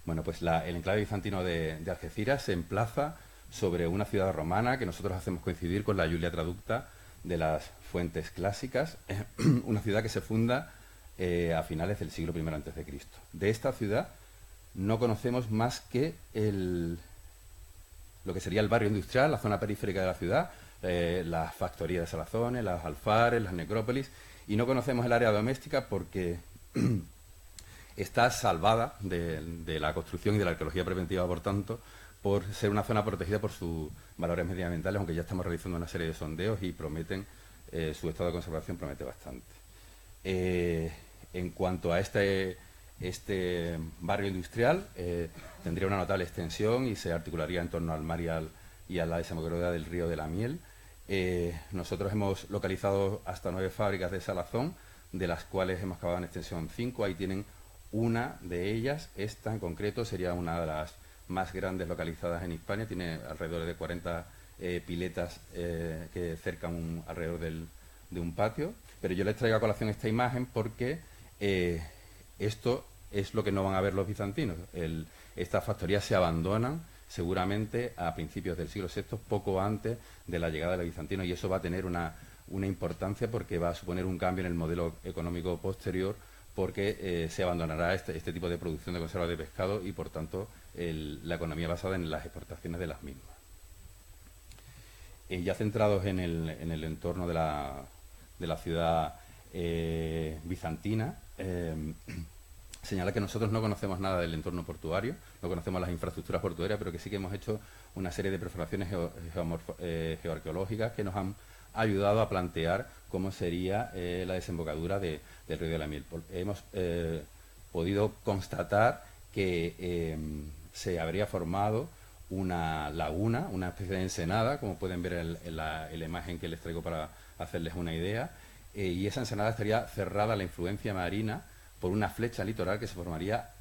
Bueno, pues el enclave bizantino de Algeciras se emplaza sobre una ciudad romana que nosotros hacemos coincidir con la Julia Traducta de las fuentes clásicas, una ciudad que se funda a finales del siglo I a.C. De esta ciudad no conocemos más que lo que sería el barrio industrial, la zona periférica de la ciudad, las factorías de salazones, las alfares, las necrópolis, y no conocemos el área doméstica porque está salvada de la construcción y de la arqueología preventiva, por tanto, por ser una zona protegida por sus valores medioambientales, aunque ya estamos realizando una serie de sondeos y prometen, su estado de conservación promete bastante. En cuanto a este barrio industrial, tendría una notable extensión y se articularía en torno al mar y a la desembocadura del río de la Miel. Nosotros hemos localizado hasta 9 fábricas de salazón, de las cuales hemos acabado en extensión 5. Ahí tienen una de ellas. Esta en concreto sería una de las más grandes localizadas en Hispania. Tiene alrededor de 40 piletas que cercan alrededor de un patio. Pero yo les traigo a colación esta imagen porque esto es lo que no van a ver los bizantinos. Estas factorías se abandonan seguramente a principios del siglo VI, poco antes de la llegada de los bizantinos, y eso va a tener una importancia porque va a suponer un cambio en el modelo económico posterior, porque se abandonará este tipo de producción de conservas de pescado y, por tanto, la economía basada en las exportaciones de las mismas. Ya centrados en el entorno de la ciudad bizantina, señala que nosotros no conocemos nada del entorno portuario, no conocemos las infraestructuras portuarias, pero que sí que hemos hecho una serie de perforaciones geoarqueológicas que nos han ayudado a plantear cómo sería la desembocadura del río de la Miel. Hemos podido constatar que se habría formado una laguna, una especie de ensenada, como pueden ver en la imagen que les traigo para hacerles una idea, y esa ensenada estaría cerrada a la influencia marina por una flecha litoral que se formaría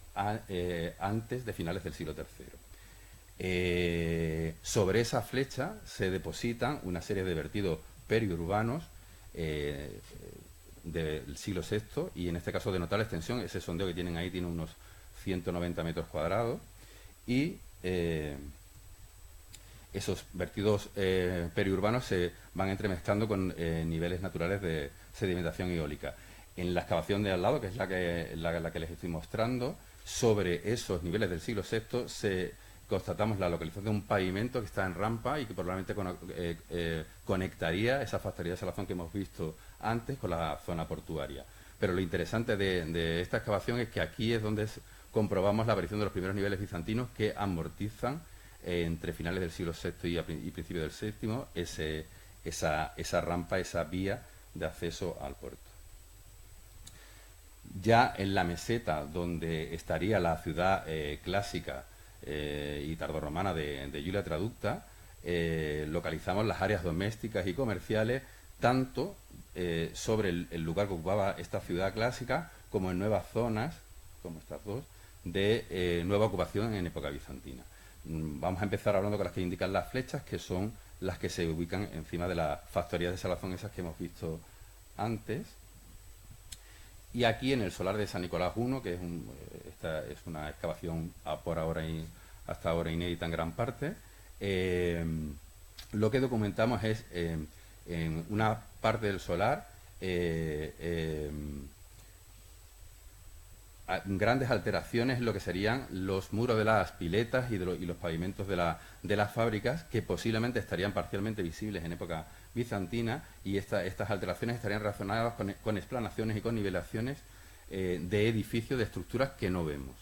antes de finales del siglo III. Sobre esa flecha se depositan una serie de vertidos periurbanos del siglo VI, y en este caso de notable extensión. Ese sondeo que tienen ahí tiene unos 190 metros cuadrados, y esos vertidos periurbanos se van entremezclando con niveles naturales de sedimentación eólica. En la excavación de al lado, que es la que les estoy mostrando, sobre esos niveles del siglo VI constatamos la localización de un pavimento que está en rampa y que probablemente conectaría esa factoría de salazón que hemos visto antes con la zona portuaria. Pero lo interesante de esta excavación es que aquí es donde comprobamos la aparición de los primeros niveles bizantinos que amortizan entre finales del siglo VI y principios del VII esa rampa, esa vía de acceso al puerto. Ya en la meseta, donde estaría la ciudad clásica y tardorromana de Iulia Traducta, localizamos las áreas domésticas y comerciales, tanto sobre el lugar que ocupaba esta ciudad clásica, como en nuevas zonas, como estas dos, de nueva ocupación en época bizantina. Vamos a empezar hablando con las que indican las flechas, que son las que se ubican encima de las factorías de salazón, esas que hemos visto antes. Y aquí en el solar de San Nicolás I, que esta es una excavación hasta ahora inédita en gran parte, lo que documentamos es en una parte del solar grandes alteraciones en lo que serían los muros de las piletas y los pavimentos de las fábricas, que posiblemente estarían parcialmente visibles en época bizantina, y estas alteraciones estarían relacionadas con explanaciones y con nivelaciones de edificios, de estructuras que no vemos.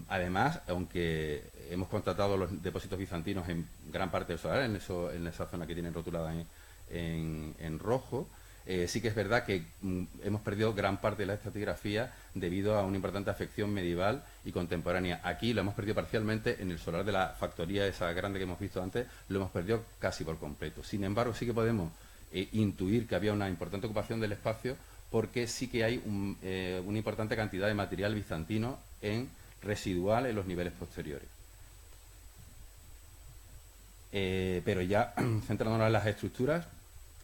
Además, aunque hemos constatado los depósitos bizantinos en gran parte del solar, en esa zona que tienen rotulada en rojo, sí que es verdad que hemos perdido gran parte de la estratigrafía debido a una importante afección medieval y contemporánea. Aquí lo hemos perdido parcialmente, en el solar de la factoría esa grande que hemos visto antes, lo hemos perdido casi por completo. Sin embargo, sí que podemos intuir que había una importante ocupación del espacio, porque sí que hay una importante cantidad de material bizantino residual en los niveles posteriores. Pero ya centrándonos en las estructuras,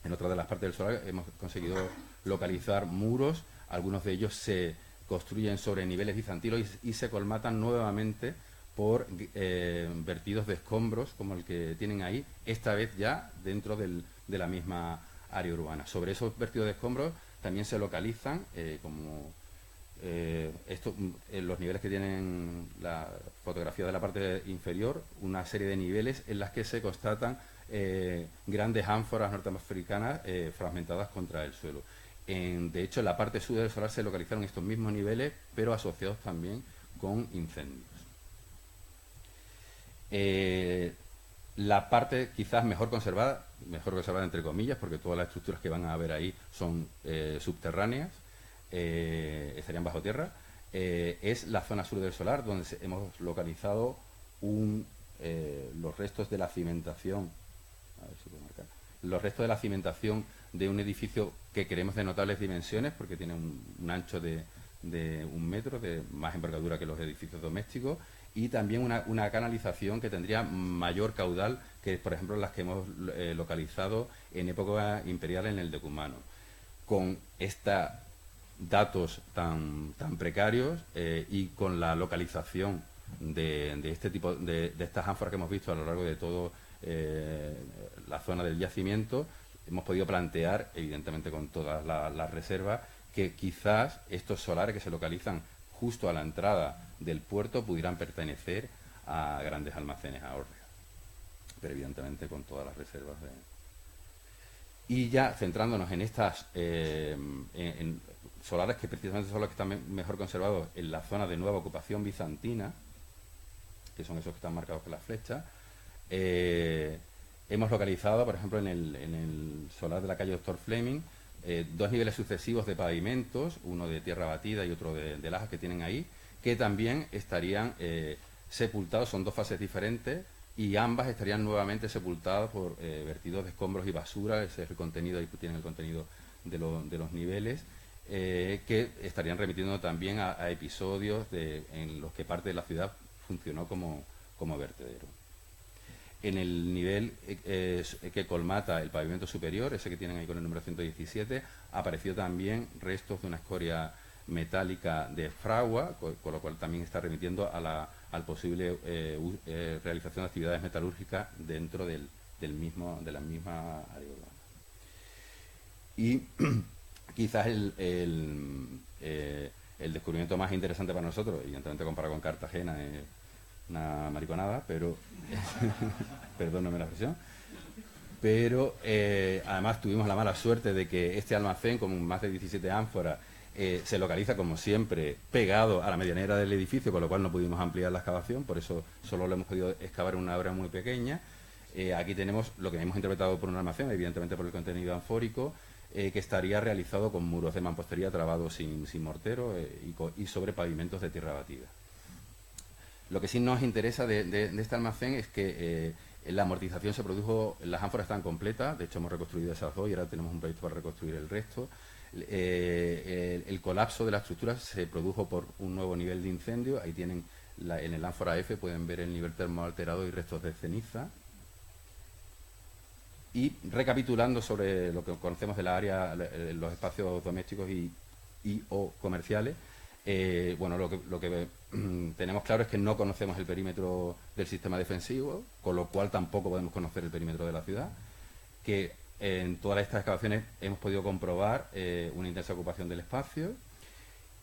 en otra de las partes del solar hemos conseguido localizar muros. Algunos de ellos se construyen sobre niveles bizantinos y se colmatan nuevamente por vertidos de escombros como el que tienen ahí, esta vez ya dentro de la misma área urbana. Sobre esos vertidos de escombros también se localizan, en los niveles que tienen la fotografía de la parte inferior, una serie de niveles en las que se constatan grandes ánforas norteamericanas fragmentadas contra el suelo. De hecho, en la parte sur del solar se localizaron estos mismos niveles, pero asociados también con incendios. La parte quizás mejor conservada entre comillas, porque todas las estructuras que van a ver ahí son subterráneas, estarían bajo tierra, es la zona sur del solar, donde hemos localizado los restos de la cimentación. A ver si puedo marcar. Los restos de la cimentación de un edificio que creemos de notables dimensiones, porque tiene un ancho de 1 metro, de más envergadura que los edificios domésticos, y también una canalización que tendría mayor caudal que, por ejemplo, las que hemos localizado en época imperial en el decumano. Con estos datos tan precarios y con la localización de este tipo de estas ánforas que hemos visto a lo largo de todo la zona del yacimiento, hemos podido plantear, evidentemente con todas las reservas, que quizás estos solares que se localizan justo a la entrada del puerto pudieran pertenecer a grandes almacenes ahorreos, pero evidentemente con todas las reservas Y ya centrándonos en estas en solares que precisamente son los que están mejor conservados en la zona de nueva ocupación bizantina, que son esos que están marcados con las flechas, hemos localizado, por ejemplo, en el solar de la calle Doctor Fleming, 2 niveles sucesivos de pavimentos, uno de tierra batida y otro de lajas que tienen ahí, que también estarían sepultados, son 2 fases diferentes, y ambas estarían nuevamente sepultadas por vertidos de escombros y basura. Ese es el contenido, ahí tienen el contenido de los niveles, que estarían remitiendo también a episodios en los que parte de la ciudad funcionó como vertedero. En el nivel que colmata el pavimento superior, ese que tienen ahí con el número 117, apareció también restos de una escoria metálica de fragua, con lo cual también está remitiendo al posible realización de actividades metalúrgicas dentro de la misma área urbana. Y quizás el descubrimiento más interesante para nosotros, evidentemente comparado con Cartagena, es una mariconada, pero perdóname la expresión, pero además tuvimos la mala suerte de que este almacén, con más de 17 ánforas, Se localiza, como siempre, pegado a la medianera del edificio, con lo cual no pudimos ampliar la excavación, por eso solo lo hemos podido excavar en una área muy pequeña. Aquí tenemos lo que hemos interpretado por un almacén, evidentemente por el contenido anfórico, que estaría realizado con muros de mampostería trabados sin mortero y sobre pavimentos de tierra batida. Lo que sí nos interesa de este almacén es que la amortización se produjo, las ánforas están completas, de hecho hemos reconstruido esas dos y ahora tenemos un proyecto para reconstruir el resto. El colapso de la estructura se produjo por un nuevo nivel de incendio. Ahí tienen, en el ánfora F pueden ver el nivel termoalterado y restos de ceniza. Y recapitulando sobre lo que conocemos de la área, los espacios domésticos y o comerciales, bueno, lo que tenemos claro es que no conocemos el perímetro del sistema defensivo, con lo cual tampoco podemos conocer el perímetro de la ciudad, que en todas estas excavaciones hemos podido comprobar una intensa ocupación del espacio,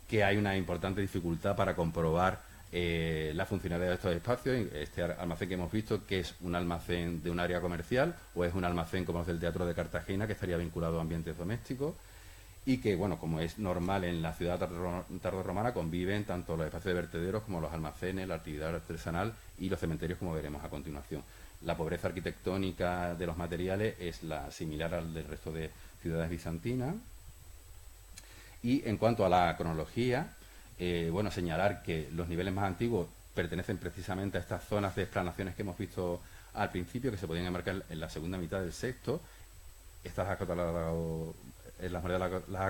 que hay una importante dificultad para comprobar la funcionalidad de estos espacios. Este almacén que hemos visto, que es un almacén de un área comercial o es un almacén como el del Teatro de Cartagena, que estaría vinculado a ambientes domésticos, y que, bueno, como es normal en la ciudad tardorromana, conviven tanto los espacios de vertederos como los almacenes, la actividad artesanal y los cementerios, como veremos a continuación. La pobreza arquitectónica de los materiales es la similar al del resto de ciudades bizantinas. Y en cuanto a la cronología, bueno, señalar que los niveles más antiguos pertenecen precisamente a estas zonas de explanaciones que hemos visto al principio, que se podían enmarcar en la segunda mitad del sexto. Estas las ha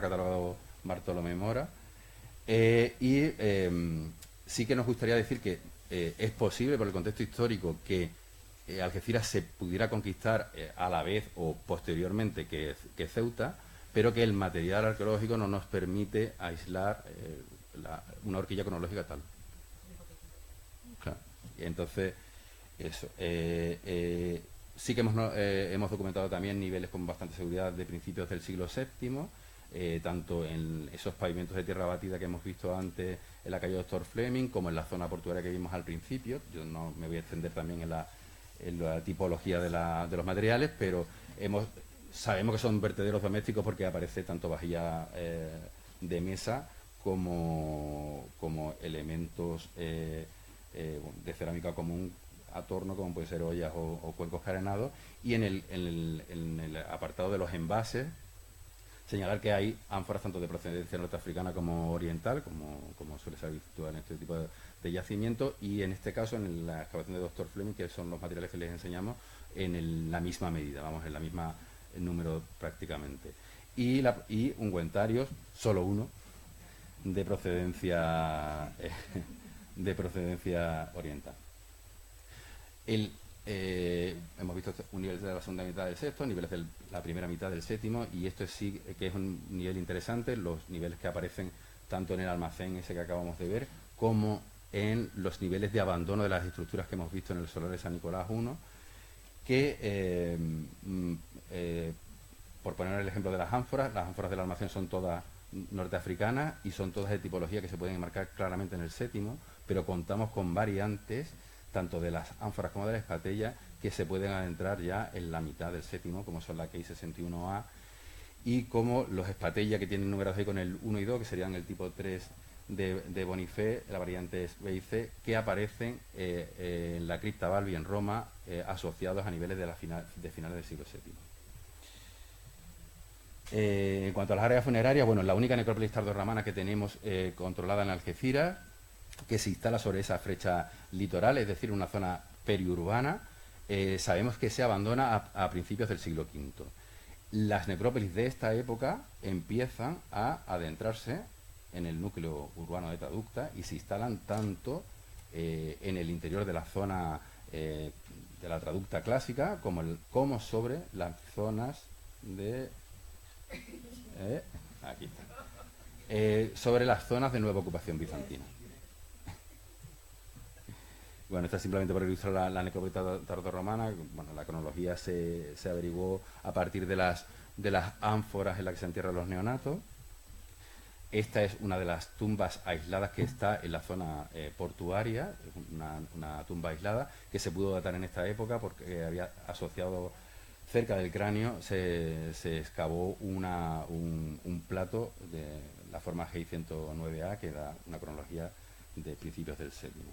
catalogado Bartolomé Mora. Sí que nos gustaría decir que es posible, por el contexto histórico, que Algeciras se pudiera conquistar a la vez o posteriormente que Ceuta, pero que el material arqueológico no nos permite aislar una horquilla cronológica tal. Claro. Y entonces, eso. Sí que hemos documentado también niveles con bastante seguridad de principios del siglo VII, tanto en esos pavimentos de tierra batida que hemos visto antes en la calle Doctor Fleming, como en la zona portuaria que vimos al principio. Yo no me voy a extender también en la tipología de los materiales, pero sabemos que son vertederos domésticos porque aparece tanto vajilla de mesa como elementos de cerámica común a torno, como puede ser ollas o cuencos carenados. Y en el apartado de los envases, señalar que hay ánforas tanto de procedencia norteafricana como oriental, como suele ser habitual en este tipo de yacimientos, y en este caso en la excavación de Doctor Fleming, que son los materiales que les enseñamos, en la misma medida, vamos, en la misma número prácticamente. Y ungüentarios, solo uno, de procedencia oriental. Hemos visto un nivel de la segunda mitad del sexto, niveles de la primera mitad del séptimo, y esto sí que es un nivel interesante, los niveles que aparecen tanto en el almacén ese que acabamos de ver, como en los niveles de abandono de las estructuras que hemos visto en el solar de San Nicolás I, que, por poner el ejemplo de las ánforas del almacén son todas norteafricanas y son todas de tipología que se pueden enmarcar claramente en el séptimo, pero contamos con variantes tanto de las ánforas como de la espatella que se pueden adentrar ya en la mitad del séptimo, como son la Key 61A, y como los espatella que tienen numerados ahí con el 1 y 2, que serían el tipo 3 de Bonifé, la variante es B y C, que aparecen en la cripta Balbi en Roma, asociados a niveles de finales del siglo VII. En cuanto a las áreas funerarias, bueno, la única necrópolis tardorromana que tenemos controlada en Algeciras, que se instala sobre esa flecha litoral, es decir, una zona periurbana, sabemos que se abandona a principios del siglo V. Las necrópolis de esta época empiezan a adentrarse en el núcleo urbano de Traducta y se instalan tanto en el interior de la zona de la Traducta clásica como sobre las zonas de... aquí está. Sobre las zonas de nueva ocupación bizantina. Bueno, esto es simplemente para ilustrar la necrópolis tardorromana. Bueno, la cronología se averiguó a partir de las ánforas en las que se entierran los neonatos. Esta es una de las tumbas aisladas que está en la zona portuaria, una tumba aislada que se pudo datar en esta época porque había asociado cerca del cráneo, se excavó un plato la forma GI-109A, que da una cronología de principios del séptimo.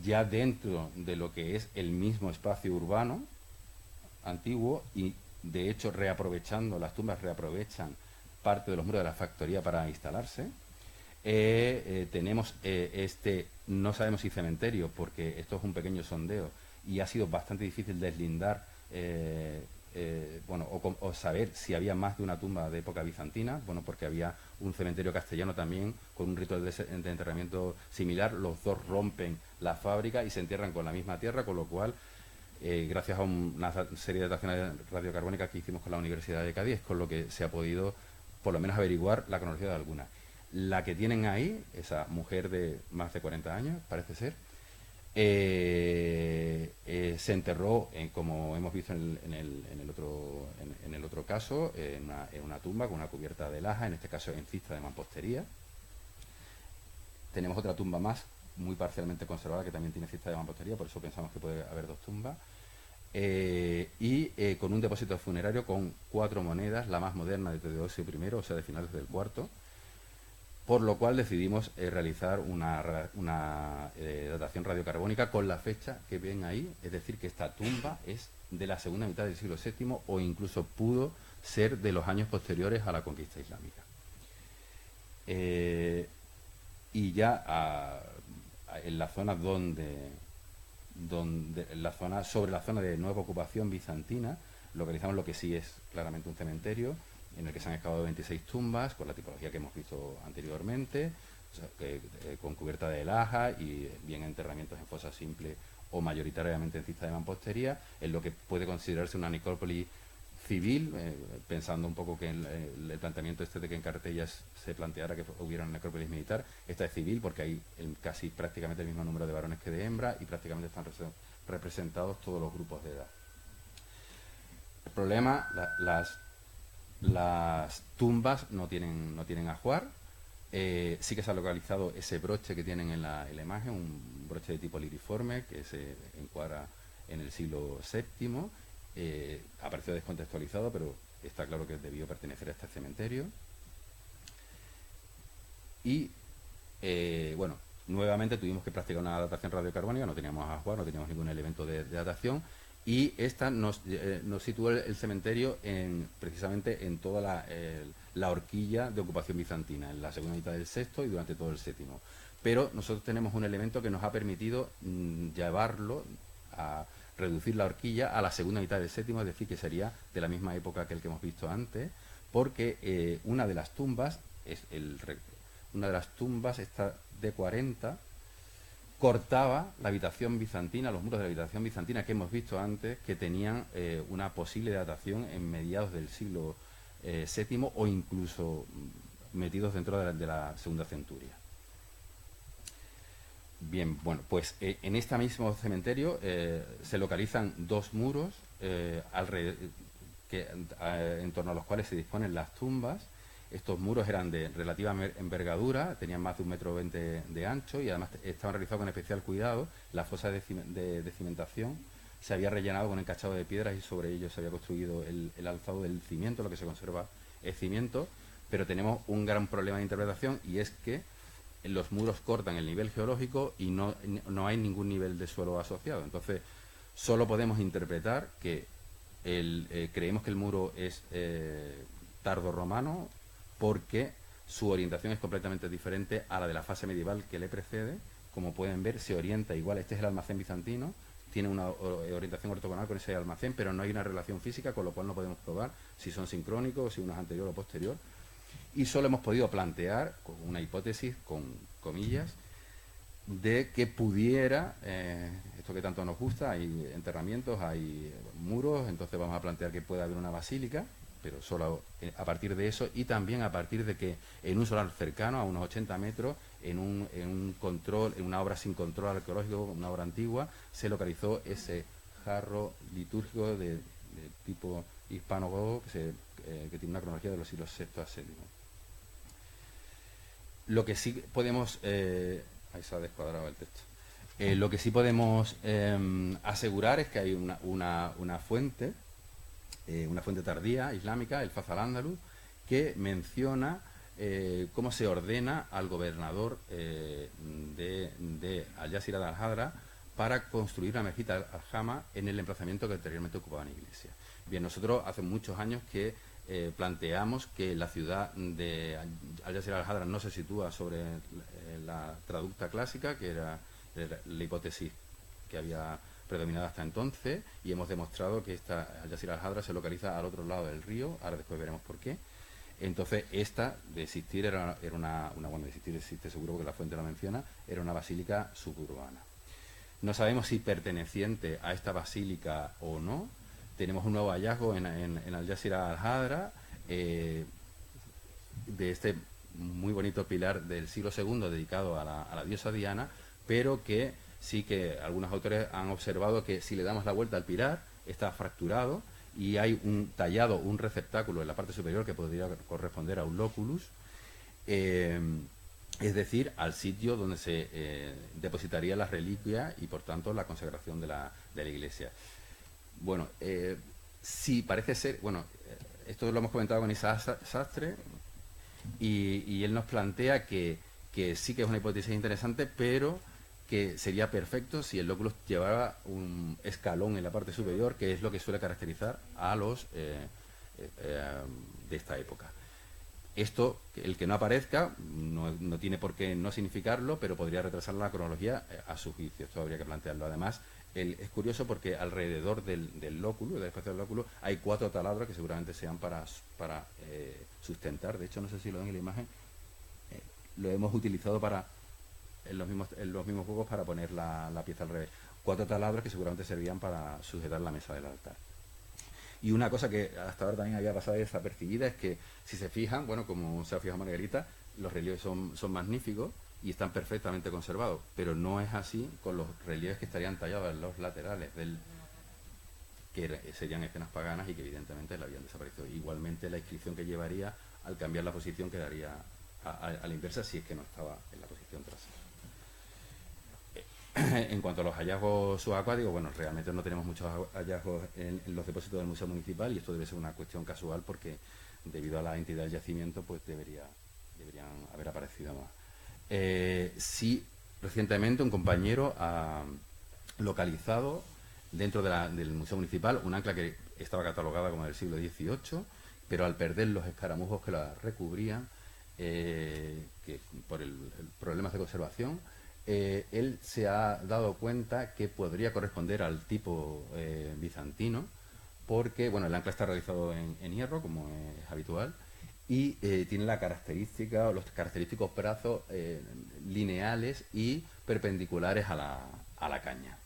Ya dentro de lo que es el mismo espacio urbano antiguo, y de hecho reaprovechando, las tumbas reaprovechan parte de los muros de la factoría para instalarse, tenemos no sabemos si cementerio, porque esto es un pequeño sondeo y ha sido bastante difícil deslindar o saber si había más de una tumba de época bizantina, porque había un cementerio castellano también con un ritual de enterramiento similar. Los dos rompen la fábrica y se entierran con la misma tierra, con lo cual, gracias a una serie de dataciones radiocarbónicas que hicimos con la Universidad de Cádiz, es con lo que se ha podido por lo menos averiguar la cronología de alguna. La que tienen ahí, esa mujer de más de 40 años, parece ser, se enterró, como hemos visto en el otro caso, en una tumba con una cubierta de laja, en este caso en cista de mampostería. Tenemos otra tumba más, muy parcialmente conservada, que también tiene cista de mampostería, por eso pensamos que puede haber dos tumbas. Con un depósito funerario con 4 monedas, la más moderna de Teodosio I, o sea, de finales del IV, por lo cual decidimos realizar una datación radiocarbónica con la fecha que ven ahí, es decir, que esta tumba es de la segunda mitad del siglo VII o incluso pudo ser de los años posteriores a la conquista islámica. Y ya en la zona sobre la zona de nueva ocupación bizantina, localizamos lo que sí es claramente un cementerio, en el que se han excavado 26 tumbas, con la tipología que hemos visto anteriormente, o sea, con cubierta de laja y bien enterramientos en fosa simple o mayoritariamente en cista de mampostería, en lo que puede considerarse una necrópolis civil, pensando un poco que el planteamiento de que en Cartellas se planteara que hubiera una necrópolis militar. Esta es civil porque hay casi prácticamente el mismo número de varones que de hembras y prácticamente están representados todos los grupos de edad. El problema, las tumbas no tienen ajuar. Sí que se ha localizado ese broche que tienen en la imagen, un broche de tipo liriforme que se encuadra en el siglo VII. Apareció descontextualizado, pero está claro que debió pertenecer a este cementerio. Y nuevamente tuvimos que practicar una datación radiocarbónica, no teníamos ajuar, no teníamos ningún elemento de datación. Y esta nos situó el cementerio precisamente en toda la horquilla de ocupación bizantina, en la segunda mitad del VI y durante todo el VII. Pero nosotros tenemos un elemento que nos ha permitido llevarlo a reducir la horquilla a la segunda mitad del VII, es decir, que sería de la misma época que el que hemos visto antes, porque una de las tumbas está de 40, cortaba la habitación bizantina, los muros de la habitación bizantina que hemos visto antes, que tenían una posible datación en mediados del siglo VII o incluso metidos dentro de la segunda centuria. Bien, bueno, pues en este mismo cementerio se localizan 2 muros en torno a los cuales se disponen las tumbas. Estos muros eran de relativa envergadura, tenían más de 1,20 m de ancho y además estaban realizados con especial cuidado. La fosa de cimentación se había rellenado con encachado de piedras y sobre ello se había construido el alzado del cimiento, lo que se conserva es cimiento, pero tenemos un gran problema de interpretación y es que los muros cortan el nivel geológico y no hay ningún nivel de suelo asociado. Entonces, solo podemos interpretar que creemos que el muro es tardorromano, porque su orientación es completamente diferente a la de la fase medieval que le precede. Como pueden ver, se orienta igual. Este es el almacén bizantino, tiene una orientación ortogonal con ese almacén, pero no hay una relación física, con lo cual no podemos probar si son sincrónicos o si uno es anterior o posterior. Y solo hemos podido plantear, con una hipótesis, con comillas, de que pudiera, esto que tanto nos gusta, hay enterramientos, hay muros, entonces vamos a plantear que puede haber una basílica, pero solo a partir de eso, y también a partir de que en un solar cercano, a unos 80 metros, en una obra sin control arqueológico, una obra antigua, se localizó ese jarro litúrgico de tipo hispano-godo que tiene una cronología de los siglos VI a VII. Lo que sí podemos... ahí se ha descuadrado el texto. Lo que sí podemos asegurar es que hay una fuente tardía islámica, el Faz al-Ándalus, que menciona cómo se ordena al gobernador de Al-Jazira de Al-Hadra para construir la mezquita Al-Jama en el emplazamiento que anteriormente ocupaban iglesia. Bien, nosotros hace muchos años que planteamos que la ciudad de Al-Jazira de Al-Hadra no se sitúa sobre la traducta clásica, que era la hipótesis que había predominado hasta entonces, y hemos demostrado que esta Al-Jazira Al-Hadra se localiza al otro lado del río. Ahora después veremos por qué. Entonces, esta, de existir, era una bueno, de existir existe seguro porque la fuente lo menciona, era una basílica suburbana. No sabemos si perteneciente a esta basílica o no. Tenemos un nuevo hallazgo en Al-Jazira Al-Hadra, de este muy bonito pilar del siglo II dedicado a la diosa Diana, pero que sí que algunos autores han observado que si le damos la vuelta al pilar, está fracturado y hay un tallado, un receptáculo en la parte superior que podría corresponder a un lóculus, es decir, al sitio donde se depositaría la reliquia y por tanto la consagración de la iglesia. Bueno, sí, parece ser, bueno, esto lo hemos comentado con Isaac Sastre y él nos plantea que sí que es una hipótesis interesante, pero que sería perfecto si el lóculus llevara un escalón en la parte superior, que es lo que suele caracterizar a los de esta época. Esto, el que no aparezca, no tiene por qué no significarlo, pero podría retrasar la cronología a su juicio. Esto habría que plantearlo. Además, es curioso porque alrededor del lóculo, del espacio del lóculo, hay 4 taladros que seguramente sean para sustentar. De hecho, no sé si lo ven en la imagen, lo hemos utilizado en los mismos juegos para poner la pieza al revés. 4 taladros que seguramente servían para sujetar la mesa del altar. Y una cosa que hasta ahora también había pasado desapercibida es que, si se fijan, bueno, como se ha fijado Margarita, los relieves son magníficos y están perfectamente conservados, pero no es así con los relieves que estarían tallados en los laterales, que serían escenas paganas y que evidentemente le habían desaparecido. Igualmente la inscripción que llevaría, al cambiar la posición, quedaría a la inversa si es que no estaba en la posición trasera. En cuanto a los hallazgos subacuáticos, bueno, realmente no tenemos muchos hallazgos en los depósitos del Museo Municipal y esto debe ser una cuestión casual porque debido a la entidad del yacimiento pues deberían haber aparecido más. Sí, recientemente un compañero ha localizado dentro del Museo Municipal un ancla que estaba catalogada como del siglo XVIII, pero al perder los escaramujos que la recubrían, que por el problemas de conservación, él se ha dado cuenta que podría corresponder al tipo bizantino, porque bueno, el ancla está realizado en hierro, como es habitual, y tiene la característica, los característicos brazos lineales y perpendiculares a la caña.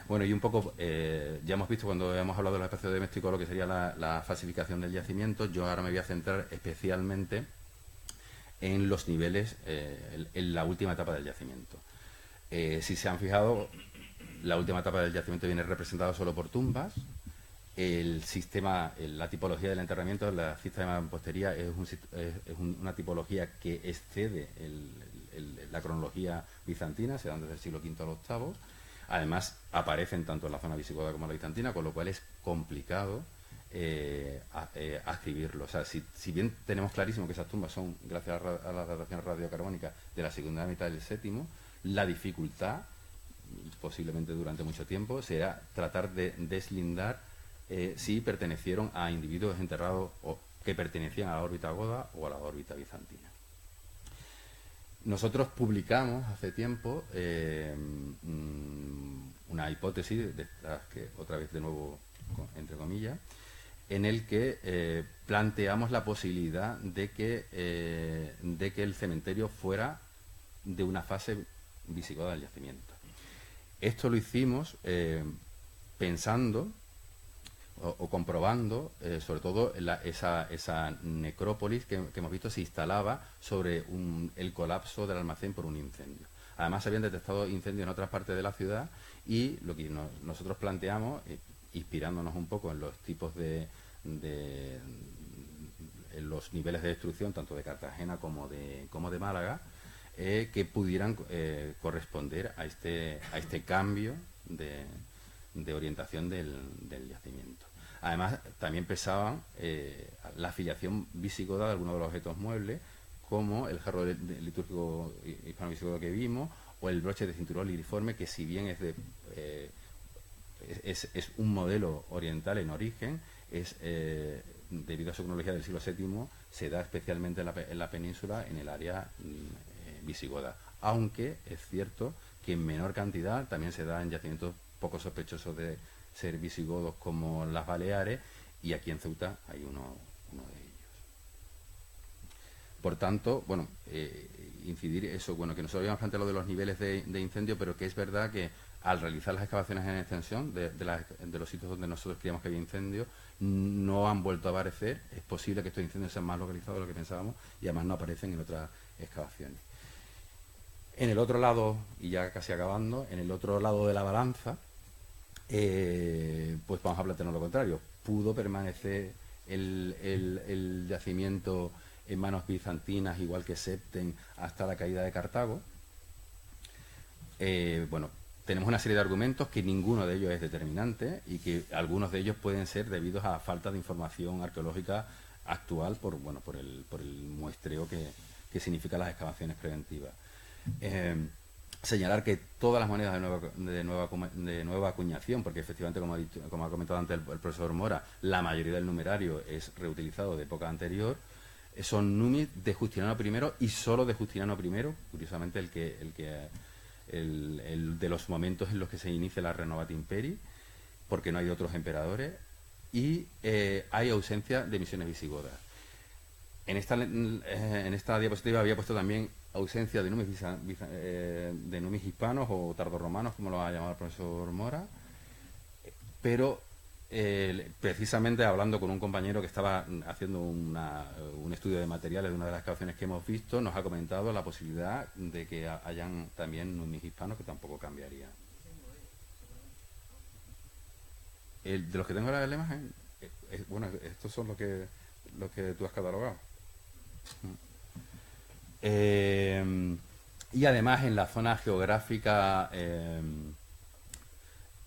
Bueno, y un poco, ya hemos visto cuando hemos hablado de los espacios domésticos lo que sería la falsificación del yacimiento. Yo ahora me voy a centrar especialmente en los niveles, en la última etapa del yacimiento. Si se han fijado, la última etapa del yacimiento viene representada solo por tumbas. El sistema, la tipología del enterramiento, la cista de mampostería, es una tipología que excede la cronología bizantina, se dan desde el siglo V al VIII. Además, aparecen tanto en la zona visigoda como en la bizantina, con lo cual es complicado adscribirlo. O sea, si bien tenemos clarísimo que esas tumbas son, gracias a la datación radiocarbónica, de la segunda mitad del VII, la dificultad, posiblemente durante mucho tiempo, será tratar de deslindar si pertenecieron a individuos enterrados o que pertenecían a la órbita goda o a la órbita bizantina. Nosotros publicamos hace tiempo una hipótesis, de estas que otra vez de nuevo entre comillas, en el que planteamos la posibilidad de que el cementerio fuera de una fase visigoda del yacimiento. Esto lo hicimos pensando o comprobando, sobre todo, esa necrópolis que hemos visto se instalaba sobre el colapso del almacén por un incendio. Además, se habían detectado incendios en otras partes de la ciudad y lo que nosotros planteamos, inspirándonos un poco en los tipos en los niveles de destrucción, tanto de Cartagena como de Málaga, que pudieran corresponder a este cambio de orientación del yacimiento. Además, también pesaban la afiliación visigoda de algunos de los objetos muebles, como el jarro litúrgico hispano-visigodo que vimos, o el broche de cinturón liriforme, que si bien es un modelo oriental en origen, debido a su cronología del siglo VII, se da especialmente en la península, en el área visigoda. Aunque es cierto que en menor cantidad también se da en yacimientos poco sospechosos de ser visigodos, como las Baleares, y aquí en Ceuta hay uno de ellos. Por tanto, bueno, incidir eso, bueno, que nosotros habíamos planteado lo de los niveles de incendio, pero que es verdad que al realizar las excavaciones en extensión de los sitios donde nosotros creíamos que había incendios, no han vuelto a aparecer. Es posible que estos incendios sean más localizados de lo que pensábamos, y además no aparecen en otras excavaciones. En el otro lado, y ya casi acabando, en el otro lado de la balanza, pues vamos a plantearnos lo contrario. Pudo permanecer el yacimiento en manos bizantinas, igual que Septen, hasta la caída de Cartago. Bueno, tenemos una serie de argumentos que ninguno de ellos es determinante, y que algunos de ellos pueden ser debidos a falta de información arqueológica actual por el muestreo que significan las excavaciones preventivas. Señalar que todas las monedas de nueva acuñación, porque efectivamente, como ha comentado antes el profesor Mora, la mayoría del numerario es reutilizado de época anterior, son numis de Justiniano I y solo de Justiniano I, curiosamente el de los momentos en los que se inicia la Renovata Imperii, porque no hay de otros emperadores, y hay ausencia de misiones visigodas. En esta diapositiva había puesto también ausencia de numis hispanos o tardorromanos, como lo ha llamado el profesor Mora, pero precisamente hablando con un compañero que estaba haciendo un estudio de materiales de una de las excavaciones que hemos visto, nos ha comentado la posibilidad de que hayan también numis hispanos, que tampoco cambiaría. De los que tengo en la imagen, bueno, estos son los que tú has catalogado. Y además en la zona geográfica,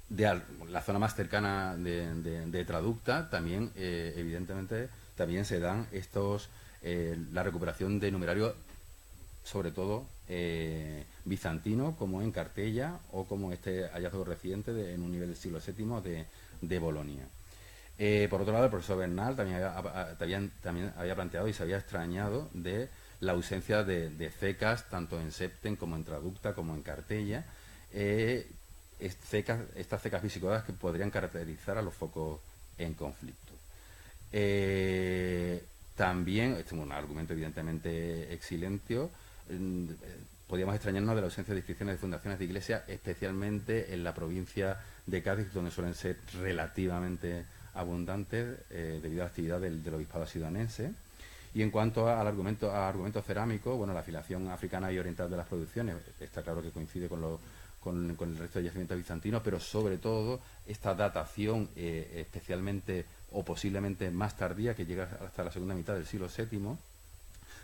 la zona más cercana de Traducta, también evidentemente también se dan la recuperación de numerario, sobre todo bizantino, como en Cartella, o como este hallazgo reciente en un nivel del siglo VII de Bolonia. Por otro lado, el profesor Bernal también había planteado y se había extrañado de la ausencia de cecas, tanto en Septen como en Traducta, como en Cartella, estas cecas visigodas que podrían caracterizar a los focos en conflicto. También, este es un argumento evidentemente exilentio, podríamos extrañarnos de la ausencia de inscripciones de fundaciones de iglesias, especialmente en la provincia de Cádiz, donde suelen ser relativamente abundantes debido a la actividad del obispado asidoanense. Y en cuanto al argumento cerámico, bueno, la afiliación africana y oriental de las producciones está claro que coincide con el resto de yacimientos bizantinos, pero sobre todo esta datación especialmente o posiblemente más tardía, que llega hasta la segunda mitad del siglo VII,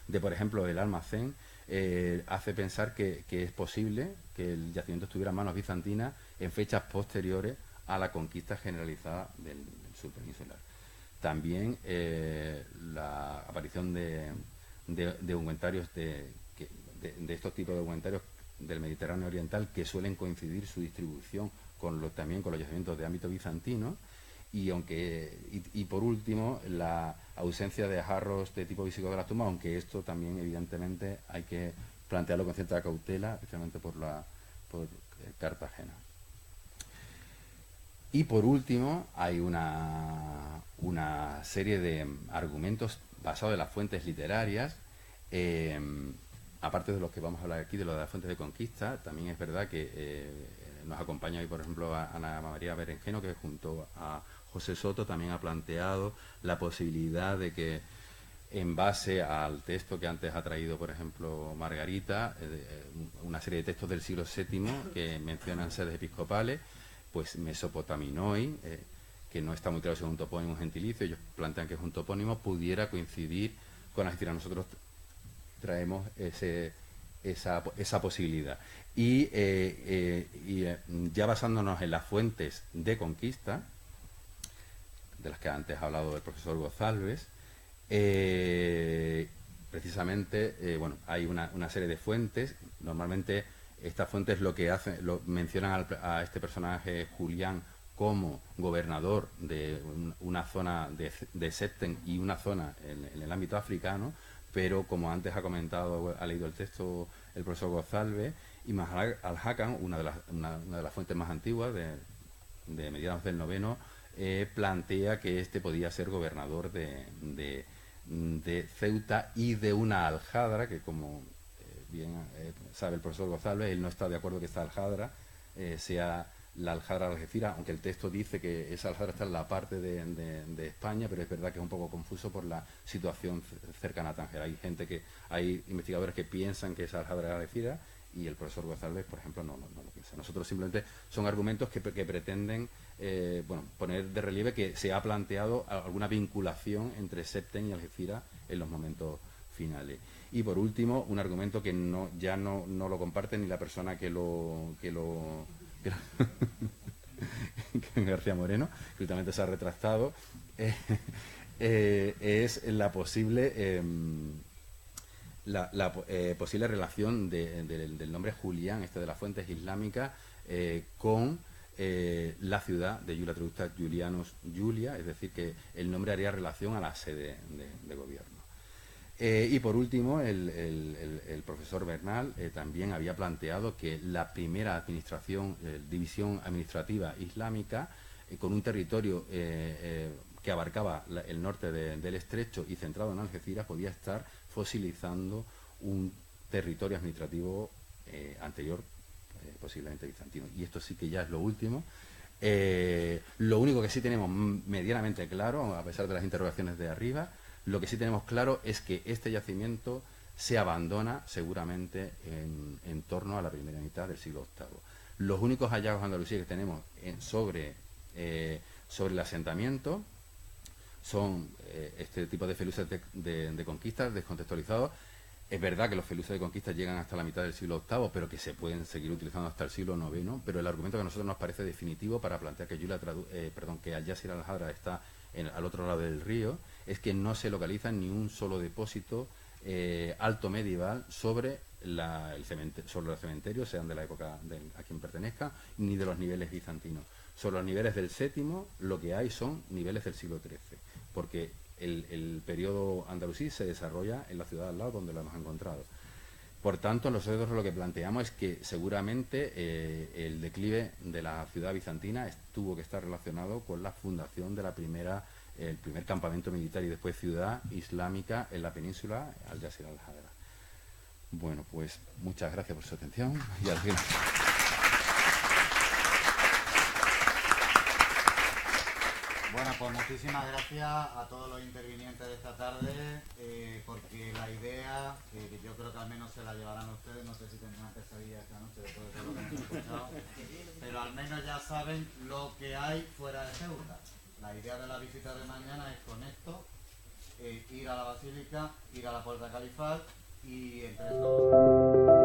de por ejemplo el almacén, hace pensar que es posible que el yacimiento estuviera en manos bizantinas en fechas posteriores a la conquista generalizada del sur peninsular. También la aparición de ungüentarios de estos tipos de ungüentarios del Mediterráneo oriental, que suelen coincidir su distribución también con los yacimientos de ámbito bizantino, y por último la ausencia de jarros de tipo visigodo de las tumbas, aunque esto también evidentemente hay que plantearlo con cierta cautela, especialmente por Cartagena. Y por último hay una serie de argumentos basados en las fuentes literarias, aparte de los que vamos a hablar aquí, de lo de las fuentes de conquista. También es verdad que nos acompaña hoy, por ejemplo, Ana María Berenjeno, que junto a José Soto también ha planteado la posibilidad de que, en base al texto que antes ha traído, por ejemplo, Margarita, una serie de textos del siglo VII que mencionan sedes episcopales, pues Mesopotaminoi, que no está muy claro si es un topónimo o un gentilicio, ellos plantean que es un topónimo, pudiera coincidir con Algeciras. Nosotros traemos esa posibilidad. Y ya basándonos en las fuentes de conquista, de las que antes ha hablado el profesor González. Precisamente, bueno, hay una serie de fuentes. Normalmente estas fuentes lo que hacen, mencionan a este personaje Julián como gobernador de una zona de Septen y una zona en el ámbito africano, pero como antes ha comentado, ha leído el texto el profesor González, Ibn al-Hakam, una de las fuentes más antiguas de mediados del noveno, plantea que este podía ser gobernador de Ceuta y de una aljadra, que como bien sabe el profesor González, él no está de acuerdo que esta aljadra sea la aljadra de Algeciras, aunque el texto dice que esa aljadra está en la parte de España, pero es verdad que es un poco confuso por la situación cercana a Tánger. Hay investigadores que piensan que esa aljadra es Algeciras y el profesor González, por ejemplo, no lo piensa. Nosotros simplemente son argumentos que pretenden bueno, poner de relieve que se ha planteado alguna vinculación entre Septen y Algeciras en los momentos finales. Y por último, un argumento que ya no lo comparte ni la persona que García Moreno, que últimamente se ha retractado, es la posible posible relación del nombre Julián, de las fuentes islámicas, con la ciudad de Julia, traducta Julianus Julia, es decir, que el nombre haría relación a la sede de gobierno. Y por último, el profesor Bernal también había planteado que la primera división administrativa islámica, con un territorio que abarcaba el norte del estrecho y centrado en Algeciras, podía estar fosilizando un territorio administrativo anterior, posiblemente bizantino. Y esto sí que ya es lo último. Lo único que sí tenemos medianamente claro, a pesar de las interrogaciones de arriba, lo que sí tenemos claro es que este yacimiento se abandona seguramente en torno a la primera mitad del siglo VIII. Los únicos hallazgos andalusíes que tenemos sobre el asentamiento son este tipo de feluces de conquista descontextualizados. Es verdad que los feluces de conquista llegan hasta la mitad del siglo VIII, pero que se pueden seguir utilizando hasta el siglo IX. Pero el argumento que a nosotros nos parece definitivo para plantear que Al-Yasir al-Hadra está al otro lado del río es que no se localiza ni un solo depósito alto medieval sobre los cementerios, sean de la época a quien pertenezca, ni de los niveles bizantinos. Sobre los niveles del VII, lo que hay son niveles del siglo XIII, porque el periodo andalusí se desarrolla en la ciudad al lado donde lo hemos encontrado. Por tanto, nosotros lo que planteamos es que seguramente el declive de la ciudad bizantina tuvo que estar relacionado con la fundación de el primer campamento militar y después ciudad islámica en la península, Al-Yasir al-Hadra. Bueno, pues muchas gracias por su atención y al fin. Bueno, pues muchísimas gracias a todos los intervinientes de esta tarde, porque la idea, que yo creo que al menos se la llevarán ustedes, no sé si tendrán pesadillas esta noche después de todo lo que hemos escuchado, pero al menos ya saben lo que hay fuera de Ceuta. La idea de la visita de mañana es con esto, ir a la basílica, ir a la puerta califal y entre todos...